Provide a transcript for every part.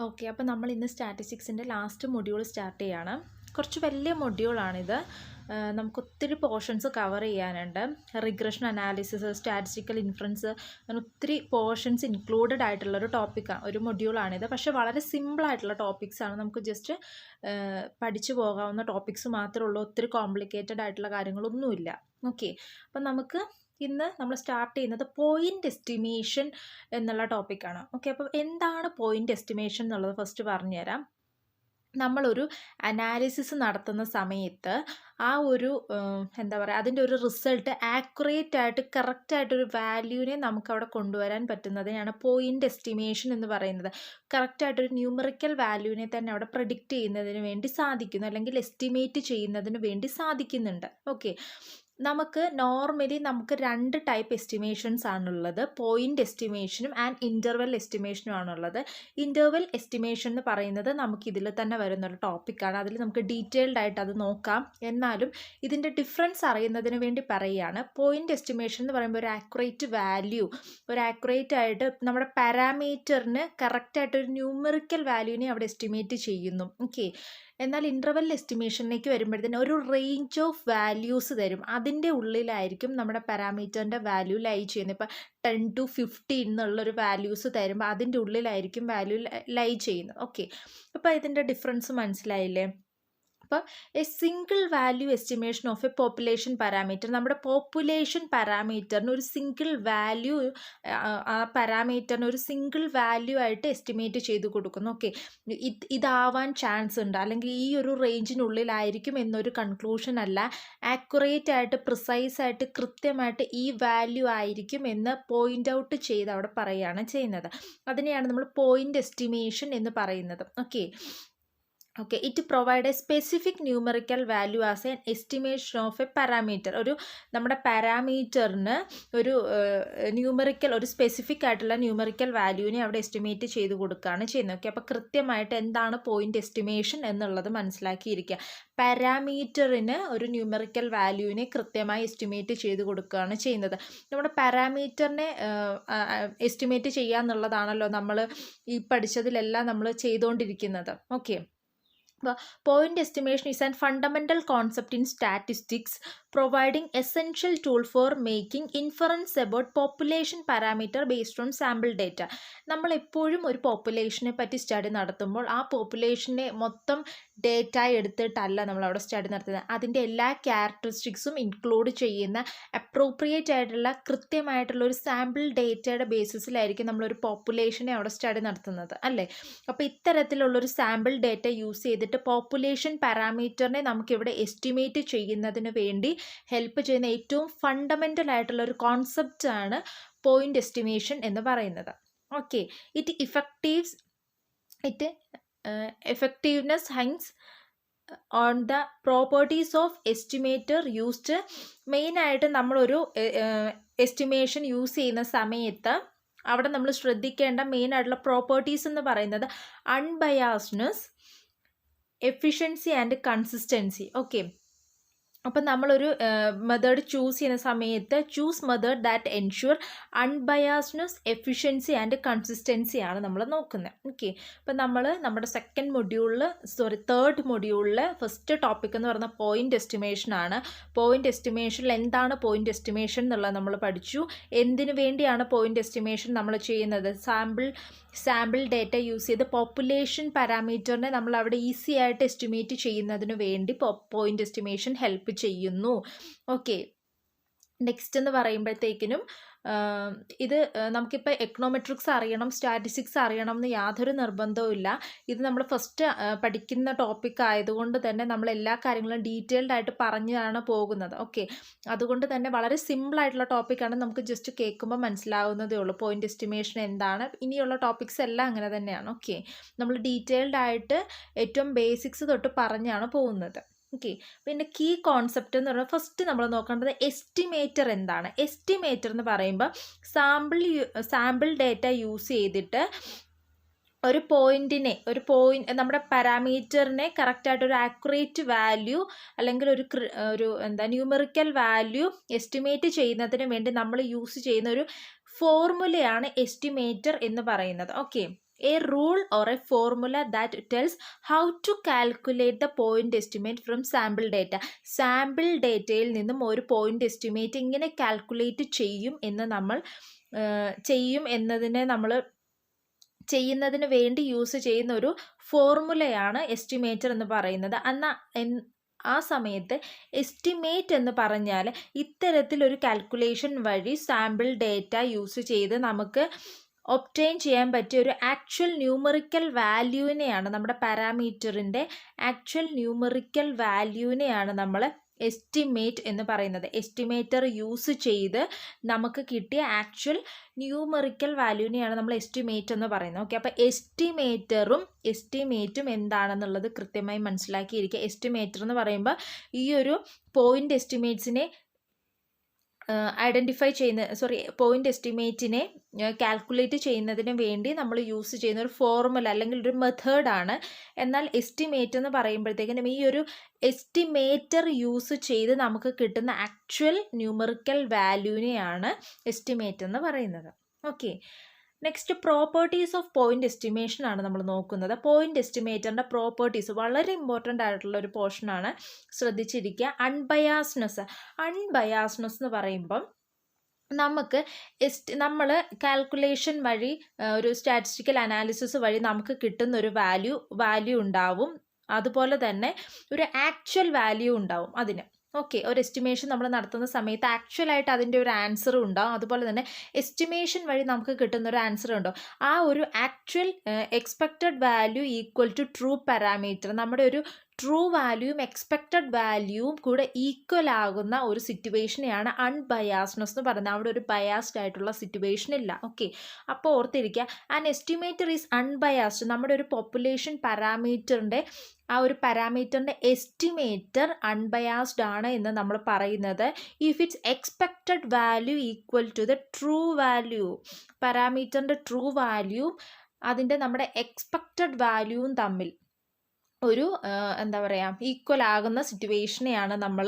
Okay, അപ്പോൾ നമ്മൾ ഇന്ന് സ്റ്റാറ്റിസ്റ്റിക്സിൻ്റെ ലാസ്റ്റ് മൊഡ്യൂൾ സ്റ്റാർട്ട് ചെയ്യാണ്. കുറച്ച് വലിയ മൊഡ്യൂളാണിത്. നമുക്ക് ഒത്തിരി പോർഷൻസ് കവർ ചെയ്യാനുണ്ട്. റിഗ്രഷൻ അനാലിസിസ്, സ്റ്റാറ്റിസ്റ്റിക്കൽ ഇൻഫറൻസ്, അങ്ങനെ ഒത്തിരി പോർഷൻസ് ഇൻക്ലൂഡഡ് ആയിട്ടുള്ളൊരു ടോപ്പിക്കാണ്, ഒരു മൊഡ്യൂളാണിത്. പക്ഷേ വളരെ സിമ്പിളായിട്ടുള്ള ടോപ്പിക്സാണ്. നമുക്ക് ജസ്റ്റ് പഠിച്ചു പോകാവുന്ന ടോപ്പിക്സ് മാത്രമേ ഉള്ളൂ. ഒത്തിരി കോംപ്ലിക്കേറ്റഡ് ആയിട്ടുള്ള കാര്യങ്ങളൊന്നുമില്ല. ഓക്കെ, അപ്പം നമുക്ക് ഇന്ന് നമ്മൾ സ്റ്റാർട്ട് ചെയ്യുന്നത് പോയിൻ്റ് എസ്റ്റിമേഷൻ എന്നുള്ള ടോപ്പിക്കാണ്. ഓക്കെ, അപ്പോൾ എന്താണ് പോയിൻ്റ് എസ്റ്റിമേഷൻ എന്നുള്ളത് ഫസ്റ്റ് പറഞ്ഞുതരാം. നമ്മളൊരു അനാലിസിസ് നടത്തുന്ന സമയത്ത് ആ ഒരു എന്താ പറയുക, അതിൻ്റെ ഒരു റിസൾട്ട് ആക്യുറേറ്റ് ആയിട്ട് കറക്റ്റായിട്ടൊരു വാല്യൂവിനെ നമുക്കവിടെ കൊണ്ടുവരാൻ പറ്റുന്നതിനാണ് പോയിൻ്റ് എസ്റ്റിമേഷൻ എന്ന് പറയുന്നത്. കറക്റ്റായിട്ടൊരു ന്യൂമറിക്കൽ വാല്യൂവിനെ തന്നെ അവിടെ പ്രെഡിക്റ്റ് ചെയ്യുന്നതിന് വേണ്ടി സാധിക്കുന്നു, അല്ലെങ്കിൽ എസ്റ്റിമേറ്റ് ചെയ്യുന്നതിന് വേണ്ടി സാധിക്കുന്നുണ്ട്. ഓക്കെ, നമുക്ക് നോർമലി രണ്ട് ടൈപ്പ് എസ്റ്റിമേഷൻസ് ആണുള്ളത്. പോയിൻ്റ് എസ്റ്റിമേഷനും ആൻഡ് ഇൻ്റർവെൽ എസ്റ്റിമേഷനും ആണുള്ളത്. ഇൻ്റർവെൽ എസ്റ്റിമേഷൻ എന്ന് പറയുന്നത് നമുക്കിതിൽ തന്നെ വരുന്നൊരു ടോപ്പിക്കാണ്. അതിൽ നമുക്ക് ഡീറ്റെയിൽഡ് ആയിട്ട് അത് നോക്കാം. എന്നാലും ഇതിൻ്റെ ഡിഫറൻസ് അറിയുന്നതിന് വേണ്ടി പറയുകയാണ്. പോയിൻ്റ് എസ്റ്റിമേഷൻ എന്ന് പറയുമ്പോൾ ഒരു ആക്യുറേറ്റ് വാല്യൂ, ഒരു ആക്യുറേറ്റ് ആയിട്ട് നമ്മുടെ പാരാമീറ്ററിന് കറക്റ്റായിട്ടൊരു ന്യൂമറിക്കൽ വാല്യൂവിനെ അവിടെ എസ്റ്റിമേറ്റ് ചെയ്യുന്നു. ഓക്കെ, എന്നാൽ ഇൻ്റർവെൽ എസ്റ്റിമേഷനിലേക്ക് വരുമ്പോഴത്തേന് ഒരു റേഞ്ച് ഓഫ് വാല്യൂസ് തരും. അതിൻ്റെ ഉള്ളിലായിരിക്കും നമ്മുടെ പാരാമീറ്ററിൻ്റെ വാല്യൂ ലൈ ചെയ്യുന്നത്. ഇപ്പോൾ 10 to 15 എന്നുള്ളൊരു വാല്യൂസ് തരുമ്പോൾ അതിൻ്റെ ഉള്ളിലായിരിക്കും വാല്യൂ ലൈ ചെയ്യുന്നത്. ഓക്കെ, അപ്പോൾ ഇതിൻ്റെ ഡിഫറൻസ് മനസ്സിലായില്ലേ? അപ്പോൾ A single value estimation of A population parameter, നമ്മുടെ പോപ്പുലേഷൻ പാരാമീറ്ററിന് ഒരു സിംഗിൾ വാല്യൂ, ആ പാരാമീറ്ററിന് ഒരു സിംഗിൾ വാല്യൂ ആയിട്ട് എസ്റ്റിമേറ്റ് ചെയ്ത് കൊടുക്കുന്നു. ഓക്കെ, ഇതാവാൻ ചാൻസ് ഉണ്ട്, അല്ലെങ്കിൽ ഈ ഒരു റേഞ്ചിനുള്ളിലായിരിക്കും എന്നൊരു കൺക്ലൂഷൻ അല്ല. ആക്യുറേറ്റ് ആയിട്ട്, പ്രിസൈസ് ആയിട്ട്, കൃത്യമായിട്ട് ഈ വാല്യൂ ആയിരിക്കും എന്ന് പോയിൻ്റ് ഔട്ട് ചെയ്ത് അവിടെ പറയുകയാണ് ചെയ്യുന്നത്. അതിനെയാണ് നമ്മൾ പോയിൻ്റ് എസ്റ്റിമേഷൻ എന്ന് പറയുന്നത്. Okay, it provide A specific numerical value as an estimation of A parameter. നമ്മുടെ പാരാമീറ്ററിന് ഒരു ന്യൂമറിക്കൽ, ഒരു സ്പെസിഫിക് ആയിട്ടുള്ള ന്യൂമറിക്കൽ വാല്യൂവിനെ അവിടെ എസ്റ്റിമേറ്റ് ചെയ്ത് കൊടുക്കുകയാണ് ചെയ്യുന്നത്. ഓക്കെ, അപ്പോൾ കൃത്യമായിട്ട് എന്താണ് പോയിൻ്റ് എസ്റ്റിമേഷൻ എന്നുള്ളത് മനസ്സിലാക്കിയിരിക്കുക. പാരാമീറ്ററിന് ഒരു ന്യൂമറിക്കൽ വാല്യൂവിനെ കൃത്യമായി എസ്റ്റിമേറ്റ് ചെയ്ത് കൊടുക്കുകയാണ് ചെയ്യുന്നത്. നമ്മുടെ പാരാമീറ്ററിനെ എസ്റ്റിമേറ്റ് ചെയ്യുക എന്നുള്ളതാണല്ലോ നമ്മൾ ഈ പഠിച്ചതിലെല്ലാം നമ്മൾ ചെയ്തുകൊണ്ടിരിക്കുന്നത്. Okay, point estimation is a fundamental concept in statistics, providing essential tool for making inference about population parameter based on sample data. നമ്മൾ എപ്പോഴും ഒരു പോപ്പുലേഷനെ പറ്റി സ്റ്റഡി നടത്തുമ്പോൾ ആ പോപ്പുലേഷനെ മൊത്തം ഡേറ്റ എടുത്തിട്ടല്ല നമ്മൾ അവിടെ സ്റ്റഡി നടത്തുന്നത്. അതിൻ്റെ എല്ലാ ക്യാരക്ടറിസ്റ്റിക്സും ഇൻക്ലൂഡ് ചെയ്യുന്ന അപ്രോപ്രിയേറ്റ് ആയിട്ടുള്ള, കൃത്യമായിട്ടുള്ള ഒരു സാമ്പിൾ ഡേറ്റയുടെ ബേസിസിലായിരിക്കും നമ്മളൊരു പോപ്പുലേഷനെ അവിടെ സ്റ്റഡി നടത്തുന്നത്, അല്ലേ? അപ്പോൾ ഇത്തരത്തിലുള്ളൊരു സാമ്പിൾ ഡേറ്റ യൂസ് ചെയ്തിട്ട് പോപ്പുലേഷൻ പാരാമീറ്ററിനെ നമുക്കിവിടെ എസ്റ്റിമേറ്റ് ചെയ്യുന്നതിന് വേണ്ടി ഹെൽപ്പ് ചെയ്യുന്ന ഏറ്റവും ഫണ്ടമെൻ്റൽ ആയിട്ടുള്ള ഒരു കോൺസെപ്റ്റാണ് പോയിൻ്റ് എസ്റ്റിമേഷൻ എന്ന് പറയുന്നത്. Okay, effectiveness hangs on the properties of estimator used. മെയിനായിട്ട് നമ്മളൊരു എസ്റ്റിമേഷൻ യൂസ് ചെയ്യുന്ന സമയത്ത് അവിടെ നമ്മൾ ശ്രദ്ധിക്കേണ്ട മെയിനായിട്ടുള്ള പ്രോപ്പർട്ടീസ് എന്ന് പറയുന്നത് unbiasedness, efficiency and consistency. Okay, അപ്പം നമ്മളൊരു മെത്തേഡ് ചൂസ് ചെയ്യുന്ന സമയത്ത് choose method that ensure unbiasedness, efficiency and consistency ആണ് നമ്മൾ നോക്കുന്നത്. ഓക്കെ, അപ്പം നമ്മൾ നമ്മുടെ തേർഡ് മൊഡ്യൂളിൽ ഫസ്റ്റ് ടോപ്പിക് എന്ന് പറയുന്ന പോയിൻ്റ് എസ്റ്റിമേഷൻ ആണ്. പോയിൻ്റ് എസ്റ്റിമേഷനിൽ എന്താണ് പോയിൻ്റ് എസ്റ്റിമേഷൻ എന്നുള്ളത് നമ്മൾ പഠിച്ചു. എന്തിനു വേണ്ടിയാണ് പോയിൻ്റ് എസ്റ്റിമേഷൻ നമ്മൾ ചെയ്യുന്നത്? സാമ്പിൾ ഡേറ്റ യൂസ് ചെയ്ത് പോപ്പുലേഷൻ പാരാമീറ്ററിനെ നമ്മൾ അവിടെ ഈസി ആയിട്ട് എസ്റ്റിമേറ്റ് ചെയ്യുന്നതിന് വേണ്ടി പോയിൻ്റ് എസ്റ്റിമേഷൻ ഹെൽപ്പ് ചെയ്യുന്നു. ഓക്കെ, നെക്സ്റ്റ് എന്ന് പറയുമ്പോഴത്തേക്കിനും ഇത് നമുക്കിപ്പോൾ എക്കണോമെട്രിക്സ് അറിയണം, സ്റ്റാറ്റിസ്റ്റിക്സ് അറിയണം എന്ന് യാതൊരു നിർബന്ധവും ഇല്ല. ഇത് നമ്മൾ ഫസ്റ്റ് പഠിക്കുന്ന ടോപ്പിക് ആയതുകൊണ്ട് തന്നെ നമ്മൾ എല്ലാ കാര്യങ്ങളും ഡീറ്റെയിൽഡ് ആയിട്ട് പറഞ്ഞാണ് പോകുന്നത്. ഓക്കെ, അതുകൊണ്ട് തന്നെ വളരെ സിമ്പിളായിട്ടുള്ള ടോപ്പിക്കാണ്. നമുക്ക് ജസ്റ്റ് കേൾക്കുമ്പോൾ മനസ്സിലാവുന്നതേ ഉള്ളൂ പോയിൻ്റ് എസ്റ്റിമേഷൻ എന്താണ്. ഇനിയുള്ള ടോപ്പിക്സ് എല്ലാം അങ്ങനെ തന്നെയാണ്. ഓക്കെ, നമ്മൾ ഡീറ്റെയിൽഡ് ആയിട്ട് ഏറ്റവും ബേസിക്സ് തൊട്ട് പറഞ്ഞാണ് പോകുന്നത്. ഓക്കെ, പിന്നെ കീ കോൺസെപ്റ്റ് എന്ന് പറഞ്ഞാൽ ഫസ്റ്റ് നമ്മൾ നോക്കേണ്ടത് എസ്റ്റിമേറ്റർ എന്താണ്. എസ്റ്റിമേറ്റർ എന്ന് പറയുമ്പോൾ സാമ്പിൾ ഡേറ്റ യൂസ് ചെയ്തിട്ട് ഒരു നമ്മുടെ പാരാമീറ്ററിനെ കറക്റ്റായിട്ടൊരു ആക്യുറേറ്റ് വാല്യൂ, അല്ലെങ്കിൽ ഒരു ന്യൂമറിക്കൽ വാല്യൂ എസ്റ്റിമേറ്റ് ചെയ്യുന്നതിന് വേണ്ടി നമ്മൾ യൂസ് ചെയ്യുന്ന ഒരു ഫോർമുലയാണ് എസ്റ്റിമേറ്റർ എന്ന് പറയുന്നത്. Okay, a rule or a formula that tells how to calculate the point estimate from sample data. Sample ഡേറ്റയിൽ നിന്നും ഒരു പോയിന്റ് എസ്റ്റിമേറ്റ് ഇങ്ങനെ കാൽക്കുലേറ്റ് ചെയ്യും ചെയ്യുന്നതിന് വേണ്ടി യൂസ് ചെയ്യുന്ന ഒരു ഫോർമുലയാണ് എസ്റ്റിമേറ്റർ എന്ന് പറയുന്നത്. ആ സമയത്ത് എസ്റ്റിമേറ്റ് എന്ന് പറഞ്ഞാൽ ഇത്തരത്തിലൊരു കാൽക്കുലേഷൻ വഴി സാമ്പിൾ ഡേറ്റ യൂസ് ചെയ്ത് നമുക്ക് ഒബ്റ്റെയിൻ ചെയ്യാൻ പറ്റിയ ഒരു ആക്ച്വൽ ന്യൂമറിക്കൽ വാല്യൂവിനെയാണ്, നമ്മുടെ പാരാമീറ്ററിൻ്റെ ആക്ച്വൽ ന്യൂമറിക്കൽ വാല്യൂവിനെയാണ് നമ്മൾ എസ്റ്റിമേറ്റ് എന്ന് പറയുന്നത്. എസ്റ്റിമേറ്റർ യൂസ് ചെയ്ത് നമുക്ക് കിട്ടിയ ആക്ച്വൽ ന്യൂമറിക്കൽ വാല്യൂവിനെയാണ് നമ്മൾ എസ്റ്റിമേറ്റ് എന്ന് പറയുന്നത്. ഓക്കെ, അപ്പോൾ എസ്റ്റിമേറ്റും എന്താണെന്നുള്ളത് കൃത്യമായി മനസ്സിലാക്കിയിരിക്കുക. എസ്റ്റിമേറ്റർ എന്ന് പറയുമ്പോൾ ഈ ഒരു പോയിന്റ് എസ്റ്റിമേറ്റ്സിനെ പോയിന്റ് എസ്റ്റിമേറ്റിനെ കാൽക്കുലേറ്റ് ചെയ്യുന്നതിന് വേണ്ടി നമ്മൾ യൂസ് ചെയ്യുന്ന ഒരു ഫോർമുല അല്ലെങ്കിൽ ഒരു മെത്തേഡാണ്. എന്നാൽ എസ്റ്റിമേറ്റ് എന്ന് പറയുമ്പോഴത്തേക്കും ഈ ഒരു എസ്റ്റിമേറ്റർ യൂസ് ചെയ്ത് നമുക്ക് കിട്ടുന്ന ആക്ച്വൽ ന്യൂമറിക്കൽ വാല്യൂവിനെയാണ് എസ്റ്റിമേറ്റ് എന്ന് പറയുന്നത്. Okay, next properties of point estimation ആണ് നമ്മൾ നോക്കുന്നത്. പോയിന്റ് എസ്റ്റിമേറ്ററിൻ്റെ പ്രോപ്പർട്ടീസ് വളരെ ഇമ്പോർട്ടൻ്റ് ആയിട്ടുള്ള ഒരു പോർഷനാണ്, ശ്രദ്ധിച്ചിരിക്കുക. അൺബയാസ്നെസ് എന്ന് പറയുമ്പം നമ്മൾ കാൽക്കുലേഷൻ വഴി ഒരു സ്റ്റാറ്റിസ്റ്റിക്കൽ അനാലിസിസ് വഴി നമുക്ക് കിട്ടുന്ന ഒരു വാല്യൂ ഉണ്ടാവും. അതുപോലെ തന്നെ ഒരു ആക്ച്വൽ വാല്യൂ ഉണ്ടാവും അതിന്. ഓക്കെ, ഒരു എസ്റ്റിമേഷൻ നമ്മൾ നടത്തുന്ന സമയത്ത് ആക്ച്വലായിട്ട് അതിൻ്റെ ഒരു ആൻസർ ഉണ്ടാവും. അതുപോലെ തന്നെ എസ്റ്റിമേഷൻ വഴി നമുക്ക് കിട്ടുന്ന ഒരു ആൻസർ ഉണ്ടാവും. ആ ഒരു actual expected value equal to true parameter, നമ്മുടെ ഒരു ട്രൂ വാല്യൂവും എക്സ്പെക്റ്റഡ് വാല്യൂവും കൂടെ ഈക്വൽ ആകുന്ന ഒരു സിറ്റുവേഷനെയാണ് അൺബയാസ്നെസ് എന്ന് പറയുന്നത്. അവിടെ ഒരു ബയാസ്ഡ് ആയിട്ടുള്ള സിറ്റുവേഷൻ ഇല്ല. ഓക്കെ, അപ്പോൾ ഓർത്തിരിക്കുക, ആൻ എസ്റ്റിമേറ്റർ ഈസ് അൺബയാസ്ഡ്. നമ്മുടെ ഒരു പോപ്പുലേഷൻ പാരാമീറ്ററിൻ്റെ എസ്റ്റിമേറ്റർ അൺബയാസ്ഡ് ആണ് എന്ന് നമ്മൾ പറയുന്നത് if it's expected value equal to the true value. പാരാമീറ്ററിൻ്റെ ട്രൂ വാല്യൂ അതിൻ്റെ നമ്മുടെ എക്സ്പെക്റ്റഡ് വാല്യൂവും തമ്മിൽ ഒരു ഈക്വൽ ആകുന്ന സിറ്റുവേഷനെയാണ് നമ്മൾ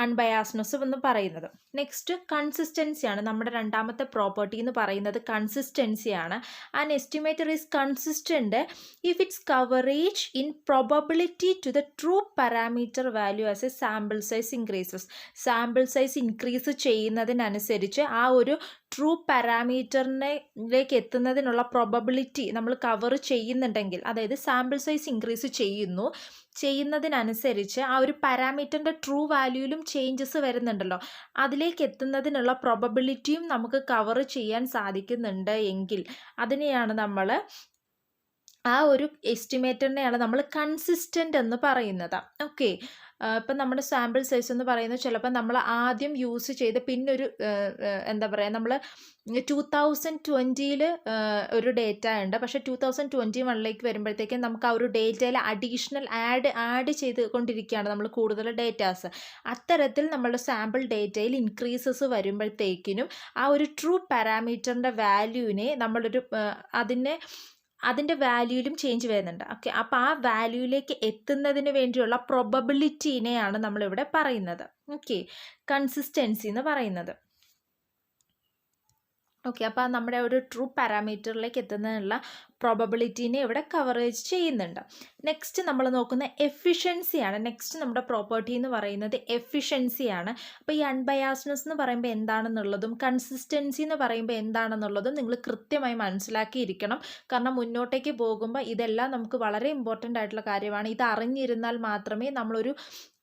അൺബയാസ്നെസ് എന്ന് പറയുന്നത്. നെക്സ്റ്റ് കൺസിസ്റ്റൻസിയാണ്. നമ്മുടെ രണ്ടാമത്തെ പ്രോപ്പർട്ടി എന്ന് പറയുന്നത് കൺസിസ്റ്റൻസിയാണ്. An estimator is consistent if it's coverage in probability to the true parameter value as a sample size increases. Sample size increase ചെയ്യുന്നതിനനുസരിച്ച് ആ ഒരു ട്രൂ പാരാമീറ്ററിലേക്ക് എത്തുന്നതിനുള്ള പ്രോബബിലിറ്റി നമ്മൾ കവർ ചെയ്യുന്നുണ്ടെങ്കിൽ, അതായത് സാമ്പിൾ സൈസ് ഇൻക്രീസ് ചെയ്യുന്നതിനനുസരിച്ച് ആ ഒരു പാരാമീറ്ററിൻ്റെ ട്രൂ വാല്യൂയിലും ചേഞ്ചസ് വരുന്നുണ്ടല്ലോ, അതിലേക്ക് എത്തുന്നതിനുള്ള പ്രോബബിലിറ്റിയും നമുക്ക് കവർ ചെയ്യാൻ സാധിക്കുന്നുണ്ട് എങ്കിൽ അതിനെയാണ് നമ്മൾ, ആ ഒരു എസ്റ്റിമേറ്ററിനെയാണ് നമ്മൾ കൺസിസ്റ്റൻ്റ് എന്ന് പറയുന്നത്. ഓക്കെ, ഇപ്പം നമ്മുടെ സാമ്പിൾ സൈസ് എന്ന് പറയുന്നത് ചിലപ്പോൾ നമ്മൾ ആദ്യം യൂസ് ചെയ്ത് പിന്നൊരു നമ്മൾ 2020 ഒരു ഡേറ്റ ഉണ്ട്, പക്ഷേ 2021 വരുമ്പോഴത്തേക്കും നമുക്ക് ആ ഒരു ഡേറ്റയിൽ അഡീഷണൽ ആഡ് ചെയ്തുകൊണ്ടിരിക്കുകയാണ് നമ്മൾ കൂടുതൽ ഡേറ്റാസ്. അത്തരത്തിൽ നമ്മളുടെ സാമ്പിൾ ഡേറ്റയിൽ ഇൻക്രീസസ് വരുമ്പോഴത്തേക്കിനും ആ ഒരു ട്രൂ പാരാമീറ്ററിൻ്റെ വാല്യൂവിനെ നമ്മളൊരു അതിൻ്റെ വാല്യൂയിലും ചേഞ്ച് വരുന്നുണ്ട്. ഓക്കെ, അപ്പോൾ ആ വാല്യൂയിലേക്ക് എത്തുന്നതിന് വേണ്ടിയുള്ള പ്രോബബിലിറ്റീനെയാണ് നമ്മളിവിടെ പറയുന്നത്. ഓക്കെ, കൺസിസ്റ്റൻസി എന്ന് പറയുന്നത്. ഓക്കെ, അപ്പോൾ നമ്മുടെ ഒരു ട്രൂ പാരാമീറ്ററിലേക്ക് എത്തുന്നതിനുള്ള പ്രോബബിലിറ്റീനെ ഇവിടെ കവറേജ് ചെയ്യുന്നുണ്ട്. നെക്സ്റ്റ് നമ്മൾ നോക്കുന്ന എഫിഷ്യൻസിയാണ്. നെക്സ്റ്റ് നമ്മുടെ പ്രോപ്പർട്ടി എന്ന് പറയുന്നത് എഫിഷ്യൻസിയാണ്. അപ്പോൾ ഈ അൺബയാസ്നെസ് എന്ന് പറയുമ്പോൾ എന്താണെന്നുള്ളതും കൺസിസ്റ്റൻസി എന്ന് പറയുമ്പോൾ എന്താണെന്നുള്ളതും നിങ്ങൾ കൃത്യമായി മനസ്സിലാക്കിയിരിക്കണം. കാരണം മുന്നോട്ടേക്ക് പോകുമ്പോൾ ഇതെല്ലാം നമുക്ക് വളരെ ഇമ്പോർട്ടൻ്റ് ആയിട്ടുള്ള കാര്യമാണ്. ഇത് അറിഞ്ഞിരുന്നാൽ മാത്രമേ നമ്മളൊരു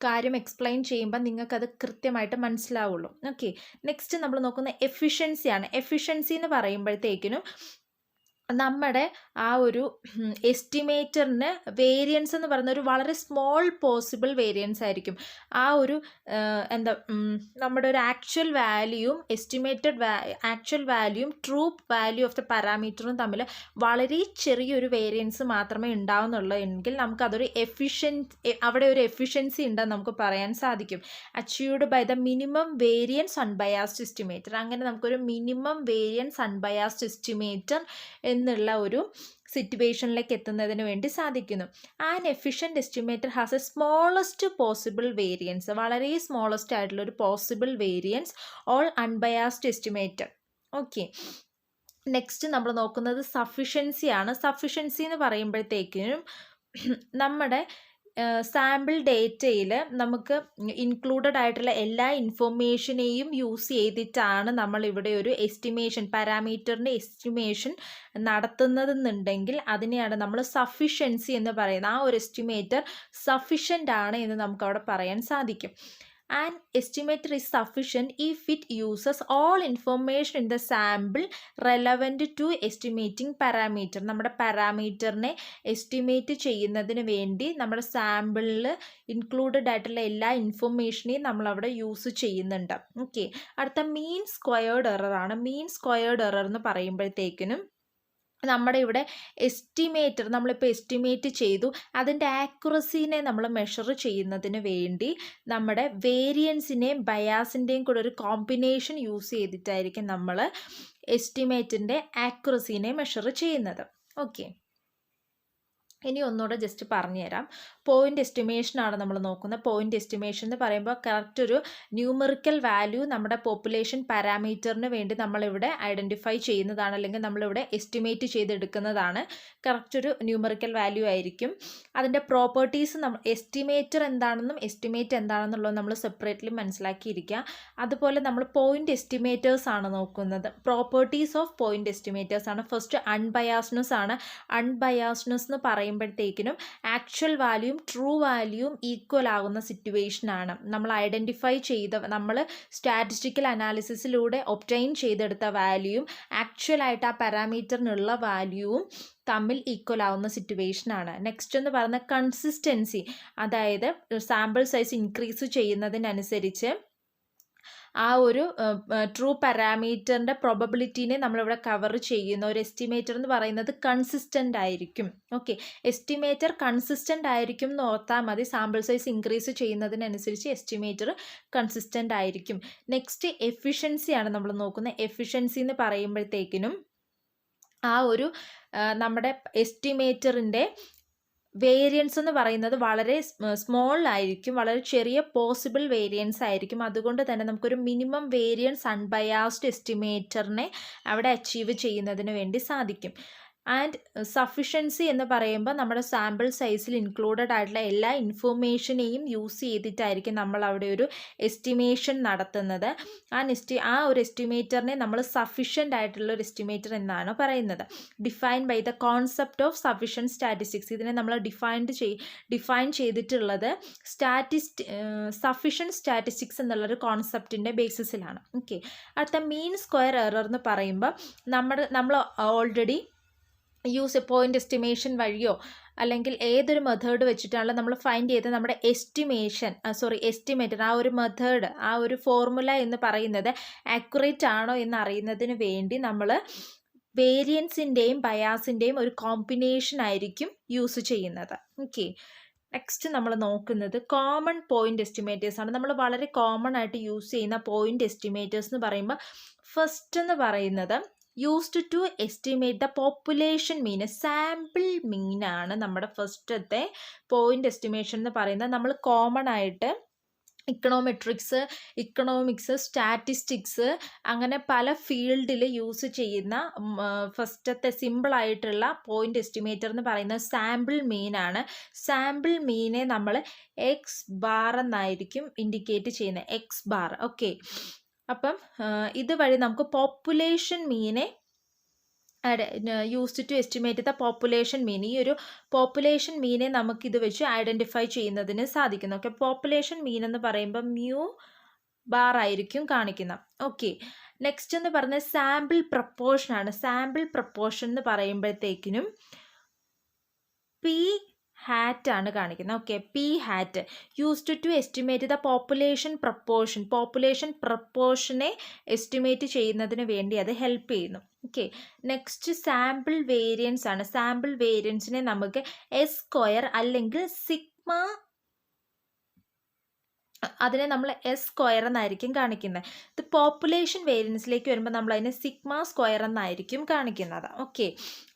കാര്യം എക്സ്പ്ലെയിൻ ചെയ്യുമ്പോൾ നിങ്ങൾക്കത് കൃത്യമായിട്ട് മനസ്സിലാവുള്ളൂ. ഓക്കെ, നെക്സ്റ്റ് നമ്മൾ നോക്കുന്ന എഫിഷ്യൻസിയാണ്. എഫിഷ്യൻസി എന്ന് പറയുമ്പോഴത്തേക്കിനും നമ്മുടെ ആ ഒരു എസ്റ്റിമേറ്ററിന് വേരിയൻസ് എന്ന് പറയുന്ന ഒരു വളരെ സ്മോൾ പോസിബിൾ വേരിയൻസ് ആയിരിക്കും. ആ ഒരു നമ്മുടെ ഒരു ആക്ച്വൽ വാല്യൂവും ആക്ച്വൽ വാല്യൂവും ട്രൂ വാല്യൂ ഓഫ് ദ പാരാമീറ്ററും തമ്മിൽ വളരെ ചെറിയൊരു വേരിയൻസ് മാത്രമേ ഉണ്ടാവുന്നുള്ളൂ എങ്കിൽ നമുക്കതൊരു അവിടെ ഒരു എഫിഷ്യൻസി ഉണ്ടെന്ന് നമുക്ക് പറയാൻ സാധിക്കും. Achieved by the minimum variance unbiased estimator. അങ്ങനെ നമുക്കൊരു മിനിമം വേരിയൻസ് അൺബയാസ്ഡ് എസ്റ്റിമേറ്റർ എന്നുള്ള ഒരു സിറ്റുവേഷനിലേക്ക് എത്തുന്നതിന് വേണ്ടി സാധിക്കുന്നു. An efficient estimator has a smallest possible variance. വളരെ സ്മോളസ്റ്റ് ആയിട്ടുള്ള ഒരു possible variance all unbiased estimator. Okay, next നമ്മൾ നോക്കുന്നത് സഫിഷ്യൻസിയാണ്. സഫിഷ്യൻസി എന്ന് പറയുമ്പോഴത്തേക്കിനും നമ്മുടെ സാമ്പിൾ ഡേറ്റയിൽ നമുക്ക് ഇൻക്ലൂഡഡ് ആയിട്ടുള്ള എല്ലാ ഇൻഫോർമേഷനെയും യൂസ് ചെയ്തിട്ടാണ് നമ്മളിവിടെ ഒരു എസ്റ്റിമേഷൻ, പാരാമീറ്ററിൻ്റെ എസ്റ്റിമേഷൻ നടത്തുന്നതെന്നുണ്ടെങ്കിൽ അതിനെയാണ് നമ്മൾ സഫിഷ്യൻസി എന്ന് പറയുന്നത്. ആ ഒരു എസ്റ്റിമേറ്റർ സഫിഷ്യൻ്റ് ആണ് എന്ന് നമുക്കവിടെ പറയാൻ സാധിക്കും. An estimator is sufficient if it uses all information in the sample relevant to estimating parameter. നമ്മുടെ പാരാമീറ്ററിനെ എസ്റ്റിമേറ്റ് ചെയ്യുന്നതിന് വേണ്ടി നമ്മുടെ സാമ്പിളിൽ ഇൻക്ലൂഡഡ് ആയിട്ടുള്ള എല്ലാ ഇൻഫോർമേഷനെയും നമ്മളവിടെ യൂസ് ചെയ്യുന്നുണ്ട്. ഓക്കെ, അടുത്ത മീൻ സ്ക്വയേർഡ് എറർ ആണ്. മീൻ സ്ക്വയേർഡ് എറർ എന്ന് പറയുമ്പോഴത്തേക്കിനും നമ്മുടെ ഇവിടെ എസ്റ്റിമേറ്റർ നമ്മളിപ്പോൾ എസ്റ്റിമേറ്റ് ചെയ്തു, അതിൻ്റെ ആക്യുറസീനെ നമ്മൾ മെഷർ ചെയ്യുന്നതിന് വേണ്ടി നമ്മുടെ വേരിയൻസിൻ്റെയും ബയാസിൻ്റെയും കൂടെ ഒരു കോമ്പിനേഷൻ യൂസ് ചെയ്തിട്ടായിരിക്കും നമ്മൾ എസ്റ്റിമേറ്റിൻ്റെ ആക്യുറസീനെ മെഷർ ചെയ്യുന്നത്. ഓക്കെ, ഇനി ഒന്നുകൂടെ ജസ്റ്റ് പറഞ്ഞുതരാം. പോയിൻ്റ് എസ്റ്റിമേഷനാണ് നമ്മൾ നോക്കുന്നത്. പോയിൻ്റ് എസ്റ്റിമേഷൻ എന്ന് പറയുമ്പോൾ കറക്റ്റ് ഒരു ന്യൂമറിക്കൽ വാല്യൂ നമ്മുടെ പോപ്പുലേഷൻ പാരാമീറ്ററിന് വേണ്ടി നമ്മളിവിടെ ഐഡൻറ്റിഫൈ ചെയ്യുന്നതാണ്, അല്ലെങ്കിൽ നമ്മളിവിടെ എസ്റ്റിമേറ്റ് ചെയ്തെടുക്കുന്നതാണ്. കറക്റ്റ് ഒരു ന്യൂമറിക്കൽ വാല്യൂ ആയിരിക്കും. അതിൻ്റെ പ്രോപ്പർട്ടീസ് എസ്റ്റിമേറ്റർ എന്താണെന്നും എസ്റ്റിമേറ്റ് എന്താണെന്നുള്ളത് നമ്മൾ സെപ്പറേറ്റ്ലി മനസ്സിലാക്കിയിരിക്കുക. അതുപോലെ നമ്മൾ പോയിൻ്റ് എസ്റ്റിമേറ്റേഴ്സ് ആണ് നോക്കുന്നത്. പ്രോപ്പർട്ടീസ് ഓഫ് പോയിൻ്റ് എസ്റ്റിമേറ്റേഴ്സ് ആണ്. ഫസ്റ്റ് അൺബയാസ്നെസ് ആണ്. അൺബയാസ്നെസ് എന്ന് പറയുമ്പോഴത്തേക്കിനും ആക്ച്വൽ വാല്യൂയും ട്രൂ വാല്യൂയും ഈക്വൽ ആകുന്ന സിറ്റുവേഷനാണ്. നമ്മൾ ഐഡൻറ്റിഫൈ ചെയ്ത, നമ്മൾ സ്റ്റാറ്റിസ്റ്റിക്കൽ അനാലിസിസിലൂടെ ഒബ്റ്റെയിൻ ചെയ്തെടുത്ത വാല്യൂയും ആക്ച്വലായിട്ട് ആ പാരാമീറ്ററിനുള്ള വാല്യൂവും തമ്മിൽ ഈക്വൽ ആവുന്ന സിറ്റുവേഷനാണ്. നെക്സ്റ്റ് എന്ന് പറയുന്നത് കൺസിസ്റ്റൻസി, അതായത് സാമ്പിൾ സൈസ് ഇൻക്രീസ് ചെയ്യുന്നതിനനുസരിച്ച് ആ ഒരു ട്രൂ പാരാമീറ്ററിൻ്റെ പ്രോബബിലിറ്റീനെ നമ്മളിവിടെ കവർ ചെയ്യുന്ന ഒരു എസ്റ്റിമേറ്റർ എന്ന് പറയുന്നത് കൺസിസ്റ്റൻ്റ് ആയിരിക്കും. ഓക്കെ, എസ്റ്റിമേറ്റർ കൺസിസ്റ്റൻ്റ് ആയിരിക്കും എന്ന് ഓർത്താൽ മതി. സാമ്പിൾ സൈസ് ഇൻക്രീസ് ചെയ്യുന്നതിനനുസരിച്ച് എസ്റ്റിമേറ്റർ കൺസിസ്റ്റൻ്റ് ആയിരിക്കും. നെക്സ്റ്റ് എഫിഷ്യൻസിയാണ് നമ്മൾ നോക്കുന്നത്. എഫിഷ്യൻസി എന്ന് പറയുമ്പോഴത്തേക്കിനും ആ ഒരു നമ്മുടെ എസ്റ്റിമേറ്ററിൻ്റെ വേരിയൻസ് എന്ന് പറയുന്നത് വളരെ സ്മോൾ ആയിരിക്കും, വളരെ ചെറിയ പോസിബിൾ വേരിയൻസ് ആയിരിക്കും. അതുകൊണ്ട് തന്നെ നമുക്കൊരു മിനിമം വേരിയൻസ് അൺബയാസ്ഡ് എസ്റ്റിമേറ്ററിനെ അവിടെ അച്ചീവ് ചെയ്യുന്നതിന് വേണ്ടി സാധിക്കും. ആൻഡ് സഫിഷ്യൻസി എന്ന് പറയുമ്പോൾ നമ്മുടെ സാമ്പിൾ സൈസിൽ ഇൻക്ലൂഡഡ് ആയിട്ടുള്ള എല്ലാ ഇൻഫോർമേഷനെയും യൂസ് ചെയ്തിട്ടായിരിക്കും നമ്മൾ അവിടെ ഒരു എസ്റ്റിമേഷൻ നടത്തുന്നത്. ആ ഒരു എസ്റ്റിമേറ്ററിനെ നമ്മൾ സഫിഷ്യൻ്റ് ആയിട്ടുള്ള ഒരു എസ്റ്റിമേറ്റർ എന്നാണ് പറയുന്നത്. Define by the concept of sufficient statistics. ഇതിനെ നമ്മൾ ഡിഫൈൻ ചെയ്തിട്ടുള്ളത് സഫിഷ്യൻറ്റ് സ്റ്റാറ്റിസ്റ്റിക്സ് എന്നുള്ളൊരു കോൺസെപ്റ്റിൻ്റെ ബേസിസിലാണ്. ഓക്കെ, അടുത്ത മീൻ സ്ക്വയർ എറർ എന്ന് പറയുമ്പോൾ നമ്മൾ ഓൾറെഡി പോയിൻ്റ് എസ്റ്റിമേഷൻ വഴിയോ അല്ലെങ്കിൽ ഏതൊരു മെത്തേഡ് വെച്ചിട്ടാണല്ലോ നമ്മൾ ഫൈൻഡ് ചെയ്ത് നമ്മുടെ എസ്റ്റിമേറ്റർ ആ ഒരു മെത്തേഡ്, ആ ഒരു ഫോർമുല എന്ന് പറയുന്നത് ആക്യുറേറ്റ് ആണോ എന്ന് അറിയുന്നതിന് വേണ്ടി നമ്മൾ വേരിയൻസിൻ്റെയും ബയാസിൻ്റെയും ഒരു കോമ്പിനേഷൻ ആയിരിക്കും യൂസ് ചെയ്യുന്നത്. ഓക്കെ, നെക്സ്റ്റ് നമ്മൾ നോക്കുന്നത് കോമൺ പോയിൻ്റ് എസ്റ്റിമേറ്റേഴ്സ് ആണ്. നമ്മൾ വളരെ കോമൺ ആയിട്ട് യൂസ് ചെയ്യുന്ന പോയിൻ്റ് എസ്റ്റിമേറ്റേഴ്സ് എന്ന് പറയുമ്പോൾ ഫസ്റ്റ് എന്ന് പറയുന്നത് used to estimate the population mean. Sample mean ആണ് നമ്മുടെ ഫസ്റ്റത്തെ പോയിൻ്റ് എസ്റ്റിമേഷൻ എന്ന് പറയുന്നത്. നമ്മൾ കോമൺ ആയിട്ട് ഇക്കണോമിക്സ്, സ്റ്റാറ്റിസ്റ്റിക്സ് അങ്ങനെ പല ഫീൽഡിൽ യൂസ് ചെയ്യുന്ന ഫസ്റ്റത്തെ സിമ്പിളായിട്ടുള്ള പോയിൻ്റ് എസ്റ്റിമേറ്റർ എന്ന് പറയുന്നത് സാമ്പിൾ മീൻ ആണ്. സാമ്പിൾ മീനെ നമ്മൾ എക്സ് ബാർ എന്നായിരിക്കും ഇൻഡിക്കേറ്റ് ചെയ്യുന്നത്, എക്സ് ബാർ. ഓക്കെ, അപ്പം ഇതുവഴി നമുക്ക് പോപ്പുലേഷൻ മീനെ used to estimate the population mean. ഈ ഒരു പോപ്പുലേഷൻ മീനെ നമുക്കിത് വെച്ച് ഐഡൻറ്റിഫൈ ചെയ്യുന്നതിന് സാധിക്കുന്നു. ഓക്കെ, പോപ്പുലേഷൻ മീൻ എന്ന് പറയുമ്പോൾ മ്യൂ ബാർ ആയിരിക്കും കാണിക്കുന്നത്. ഓക്കെ, നെക്സ്റ്റ് എന്ന് പറഞ്ഞാൽ സാമ്പിൾ പ്രപ്പോർഷൻ ആണ്. സാമ്പിൾ പ്രപ്പോർഷൻ എന്ന് പറയുമ്പോഴത്തേക്കിനും പി ഹാറ്റ് ആണ് കാണിക്കുന്നത്. Okay, P hat used to estimate the population പ്രപ്പോർഷനെ എസ്റ്റിമേറ്റ് ചെയ്യുന്നതിന് വേണ്ടി അത് ഹെൽപ്പ് ചെയ്യുന്നു. ഓക്കെ, നെക്സ്റ്റ് സാമ്പിൾ വേരിയൻസ് ആണ്. സാമ്പിൾ വേരിയൻസിനെ നമുക്ക് എസ് സ്ക്വയർ അല്ലെങ്കിൽ സിഗ്മ അതിനെ നമ്മൾ എസ് സ്ക്വയർ എന്നായിരിക്കും കാണിക്കുന്നത്. ഇത് പോപ്പുലേഷൻ വേരിയൻസിലേക്ക് വരുമ്പോൾ നമ്മൾ അതിനെ സിഗ്മ സ്ക്വയർ എന്നായിരിക്കും കാണിക്കുന്നത്. ഓക്കെ,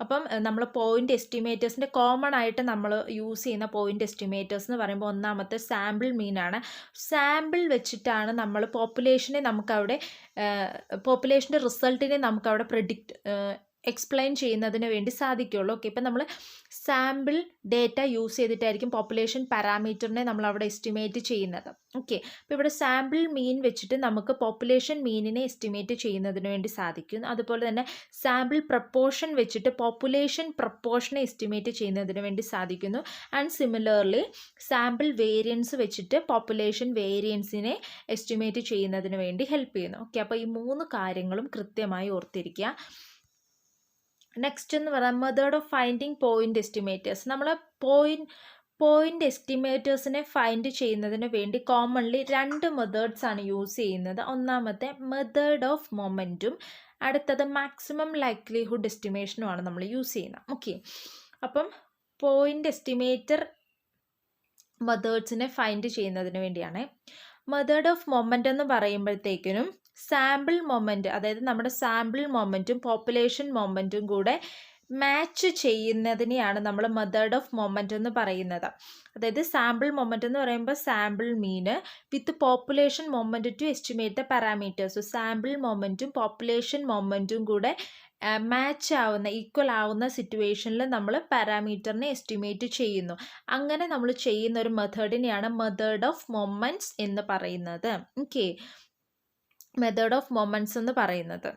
അപ്പം നമ്മൾ പോയിൻ്റ് എസ്റ്റിമേറ്റേഴ്സിൻ്റെ കോമൺ ആയിട്ട് നമ്മൾ യൂസ് ചെയ്യുന്ന പോയിൻ്റ് എസ്റ്റിമേറ്റേഴ്സ് എന്ന് പറയുമ്പോൾ ഒന്നാമത്തെ സാമ്പിൾ മീനാണ്. സാമ്പിൾ വെച്ചിട്ടാണ് നമ്മൾ പോപ്പുലേഷനെ നമുക്കവിടെ പോപ്പുലേഷൻ്റെ റിസൾട്ടിനെ നമുക്കവിടെ എക്സ്പ്ലെയിൻ ചെയ്യുന്നതിന് വേണ്ടി സാധിക്കുകയുള്ളൂ. ഓക്കെ, ഇപ്പം നമ്മൾ സാമ്പിൾ ഡേറ്റ യൂസ് ചെയ്തിട്ടായിരിക്കും പോപ്പുലേഷൻ പാരാമീറ്ററിനെ നമ്മൾ അവിടെ എസ്റ്റിമേറ്റ് ചെയ്യുന്നത്. ഓക്കെ, അപ്പോൾ ഇവിടെ സാമ്പിൾ മീൻ വെച്ചിട്ട് നമുക്ക് പോപ്പുലേഷൻ മീനിനെ എസ്റ്റിമേറ്റ് ചെയ്യുന്നതിന് വേണ്ടി സാധിക്കും. അതുപോലെ തന്നെ സാമ്പിൾ പ്രപ്പോർഷൻ വെച്ചിട്ട് പോപ്പുലേഷൻ പ്രപ്പോർഷനെ എസ്റ്റിമേറ്റ് ചെയ്യുന്നതിന് വേണ്ടി സാധിക്കുന്നു. ആൻഡ് സിമിലർലി സാമ്പിൾ വേരിയൻസ് വെച്ചിട്ട് പോപ്പുലേഷൻ വേരിയൻസിനെ എസ്റ്റിമേറ്റ് ചെയ്യുന്നതിന് വേണ്ടി ഹെൽപ്പ് ചെയ്യുന്നു. ഓക്കെ, അപ്പോൾ ഈ 3 കാര്യങ്ങളും കൃത്യമായി ഓർത്തിരിക്കുക. നെക്സ്റ്റ് എന്ന് പറയാം method of finding point estimators. നമ്മൾ പോയിൻ്റ് എസ്റ്റിമേറ്റേഴ്സിനെ ഫൈൻഡ് ചെയ്യുന്നതിന് വേണ്ടി കോമൺലി 2 മെത്തേഡ്സ് ആണ് യൂസ് ചെയ്യുന്നത്. ഒന്നാമത്തെ മെത്തേഡ് ഓഫ് മൊമെൻറ്റും അടുത്തത് മാക്സിമം ലൈക്ലിഹുഡ് എസ്റ്റിമേഷനുമാണ് നമ്മൾ യൂസ് ചെയ്യുന്നത്. ഓക്കെ, അപ്പം പോയിൻ്റ് എസ്റ്റിമേറ്റർ മെത്തേഡ്സിനെ ഫൈൻഡ് ചെയ്യുന്നതിന് വേണ്ടിയാണ്. മെത്തേഡ് ഓഫ് മൊമെൻ്റ് എന്ന് പറയുമ്പോഴത്തേക്കിനും സാമ്പിൾ മൊമെൻറ്റ്, അതായത് നമ്മുടെ സാമ്പിൾ മൊമെൻറ്റും പോപ്പുലേഷൻ മൊമെൻറ്റും കൂടെ മാച്ച് ചെയ്യുന്നതിനെയാണ് നമ്മൾ മെത്തേഡ് ഓഫ് മൊമെൻറ്റ് എന്ന് പറയുന്നത്. അതായത് സാമ്പിൾ മൊമെൻറ്റ് എന്ന് പറയുമ്പോൾ sample mean with population moment to estimate the parameters. Sample മൊമെൻറ്റും പോപ്പുലേഷൻ മൊമെൻറ്റും കൂടെ മാച്ച് ആവുന്ന ഈക്വൽ ആവുന്ന സിറ്റുവേഷനിൽ നമ്മൾ പാരാമീറ്ററിനെ എസ്റ്റിമേറ്റ് ചെയ്യുന്നു. അങ്ങനെ നമ്മൾ ചെയ്യുന്ന ഒരു മെത്തേഡിനെയാണ് മെത്തേഡ് ഓഫ് മൊമെൻറ്റ്സ് എന്ന് പറയുന്നത്. ഓക്കെ, മെത്തേഡ് ഓഫ് മൊമെൻറ്റ്സ് എന്ന് പറയുന്നത്.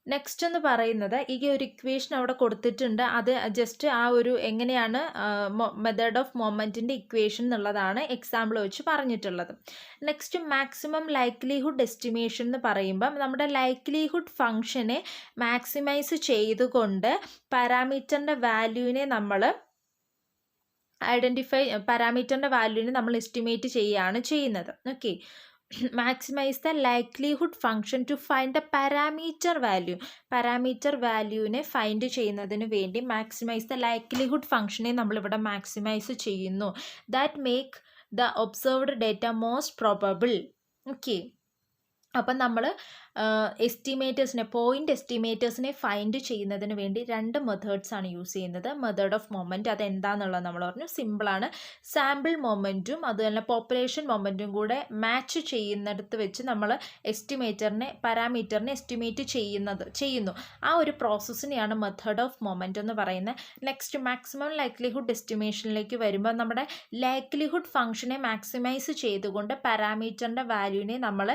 നെക്സ്റ്റ് എന്ന് പറയുന്നത് ഈ ഒരു ഇക്വേഷൻ അവിടെ കൊടുത്തിട്ടുണ്ട്. അത് ജസ്റ്റ് ആ ഒരു എങ്ങനെയാണ് മെത്തേഡ് ഓഫ് മൊമെൻറ്റിൻ്റെ ഇക്വേഷൻ എന്നുള്ളതാണ് എക്സാമ്പിൾ വെച്ച് പറഞ്ഞിട്ടുള്ളത്. നെക്സ്റ്റ് മാക്സിമം ലൈക്ലിഹുഡ് എസ്റ്റിമേഷൻ എന്ന് പറയുമ്പം നമ്മുടെ ലൈക്ലിഹുഡ് ഫംഗ്ഷനെ മാക്സിമൈസ് ചെയ്തുകൊണ്ട് പാരാമീറ്ററിൻ്റെ വാല്യൂവിനെ നമ്മൾ പാരാമീറ്ററിൻ്റെ വാല്യൂവിനെ നമ്മൾ എസ്റ്റിമേറ്റ് ചെയ്യുകയാണ് ചെയ്യുന്നത്. Okay, maximize the likelihood function to find the parameter value. Parameter വാല്യൂവിനെ ഫൈൻഡ് ചെയ്യുന്നതിന് വേണ്ടി മാക്സിമൈസ് ദ ലൈക്ലിഹുഡ് ഫംഗ്ഷനെ നമ്മളിവിടെ മാക്സിമൈസ് ചെയ്യുന്നു. That make the observed data most probable. Okay, അപ്പം നമ്മൾ പോയിൻ്റ് എസ്റ്റിമേറ്റേഴ്സിനെ ഫൈൻഡ് ചെയ്യുന്നതിന് വേണ്ടി 2 മെത്തേഡ്സ് ആണ് യൂസ് ചെയ്യുന്നത്. മെത്തേഡ് ഓഫ് മൊമെൻറ്റ് അതെന്താണെന്നുള്ളത് നമ്മൾ പറഞ്ഞു, സിമ്പിളാണ്. സാമ്പിൾ മൊമെൻറ്റും അതുപോലെ പോപ്പുലേഷൻ മൊമെൻറ്റും കൂടെ മാച്ച് ചെയ്യുന്നിടത്ത് വെച്ച് നമ്മൾ പാരാമീറ്ററിനെ എസ്റ്റിമേറ്റ് ചെയ്യുന്നു. ആ ഒരു പ്രോസസ്സിനെയാണ് മെത്തേഡ് ഓഫ് മൊമെൻറ്റ് എന്ന് പറയുന്നത്. നെക്സ്റ്റ് മാക്സിമം ലൈക്ലിഹുഡ് എസ്റ്റിമേഷനിലേക്ക് വരുമ്പോൾ നമ്മുടെ ലൈക്ലിഹുഡ് ഫംഗ്ഷനെ മാക്സിമൈസ് ചെയ്തുകൊണ്ട് പാരാമീറ്ററിൻ്റെ വാല്യൂവിനെ നമ്മൾ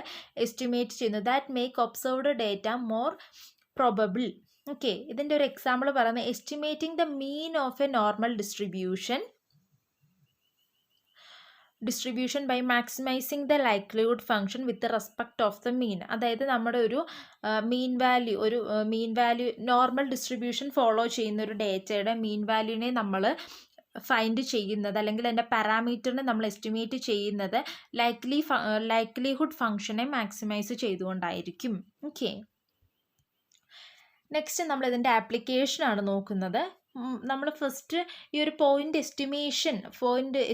എസ്റ്റിമേറ്റ് ചെയ്യുന്നു. That make observed data more probable. Okay, ഇതിൻ്റെ ഒരു എക്സാമ്പിൾ പറയുന്നത് estimating the mean of a normal distribution by maximising the likelihood function with respect of the mean. അതായത് നമ്മുടെ ഒരു mean value normal distribution follow ചെയ്യുന്ന ഒരു ഡേറ്റയുടെ മീൻ വാല്യൂവിനെ നമ്മൾ ഫൈൻഡ് ചെയ്യുന്നത് അല്ലെങ്കിൽ അതിൻ്റെ പാരാമീറ്ററിനെ നമ്മൾ എസ്റ്റിമേറ്റ് ചെയ്യുന്നത് ലൈക്ലിഹുഡ് ഫംഗ്ഷനെ മാക്സിമൈസ് ചെയ്തുകൊണ്ടായിരിക്കും. ഓക്കെ, നെക്സ്റ്റ് നമ്മൾ ഇതിൻ്റെ ആപ്ലിക്കേഷനാണ് നോക്കുന്നത്. നമ്മൾ ഫസ്റ്റ് ഈ ഒരു പോയിൻ്റ്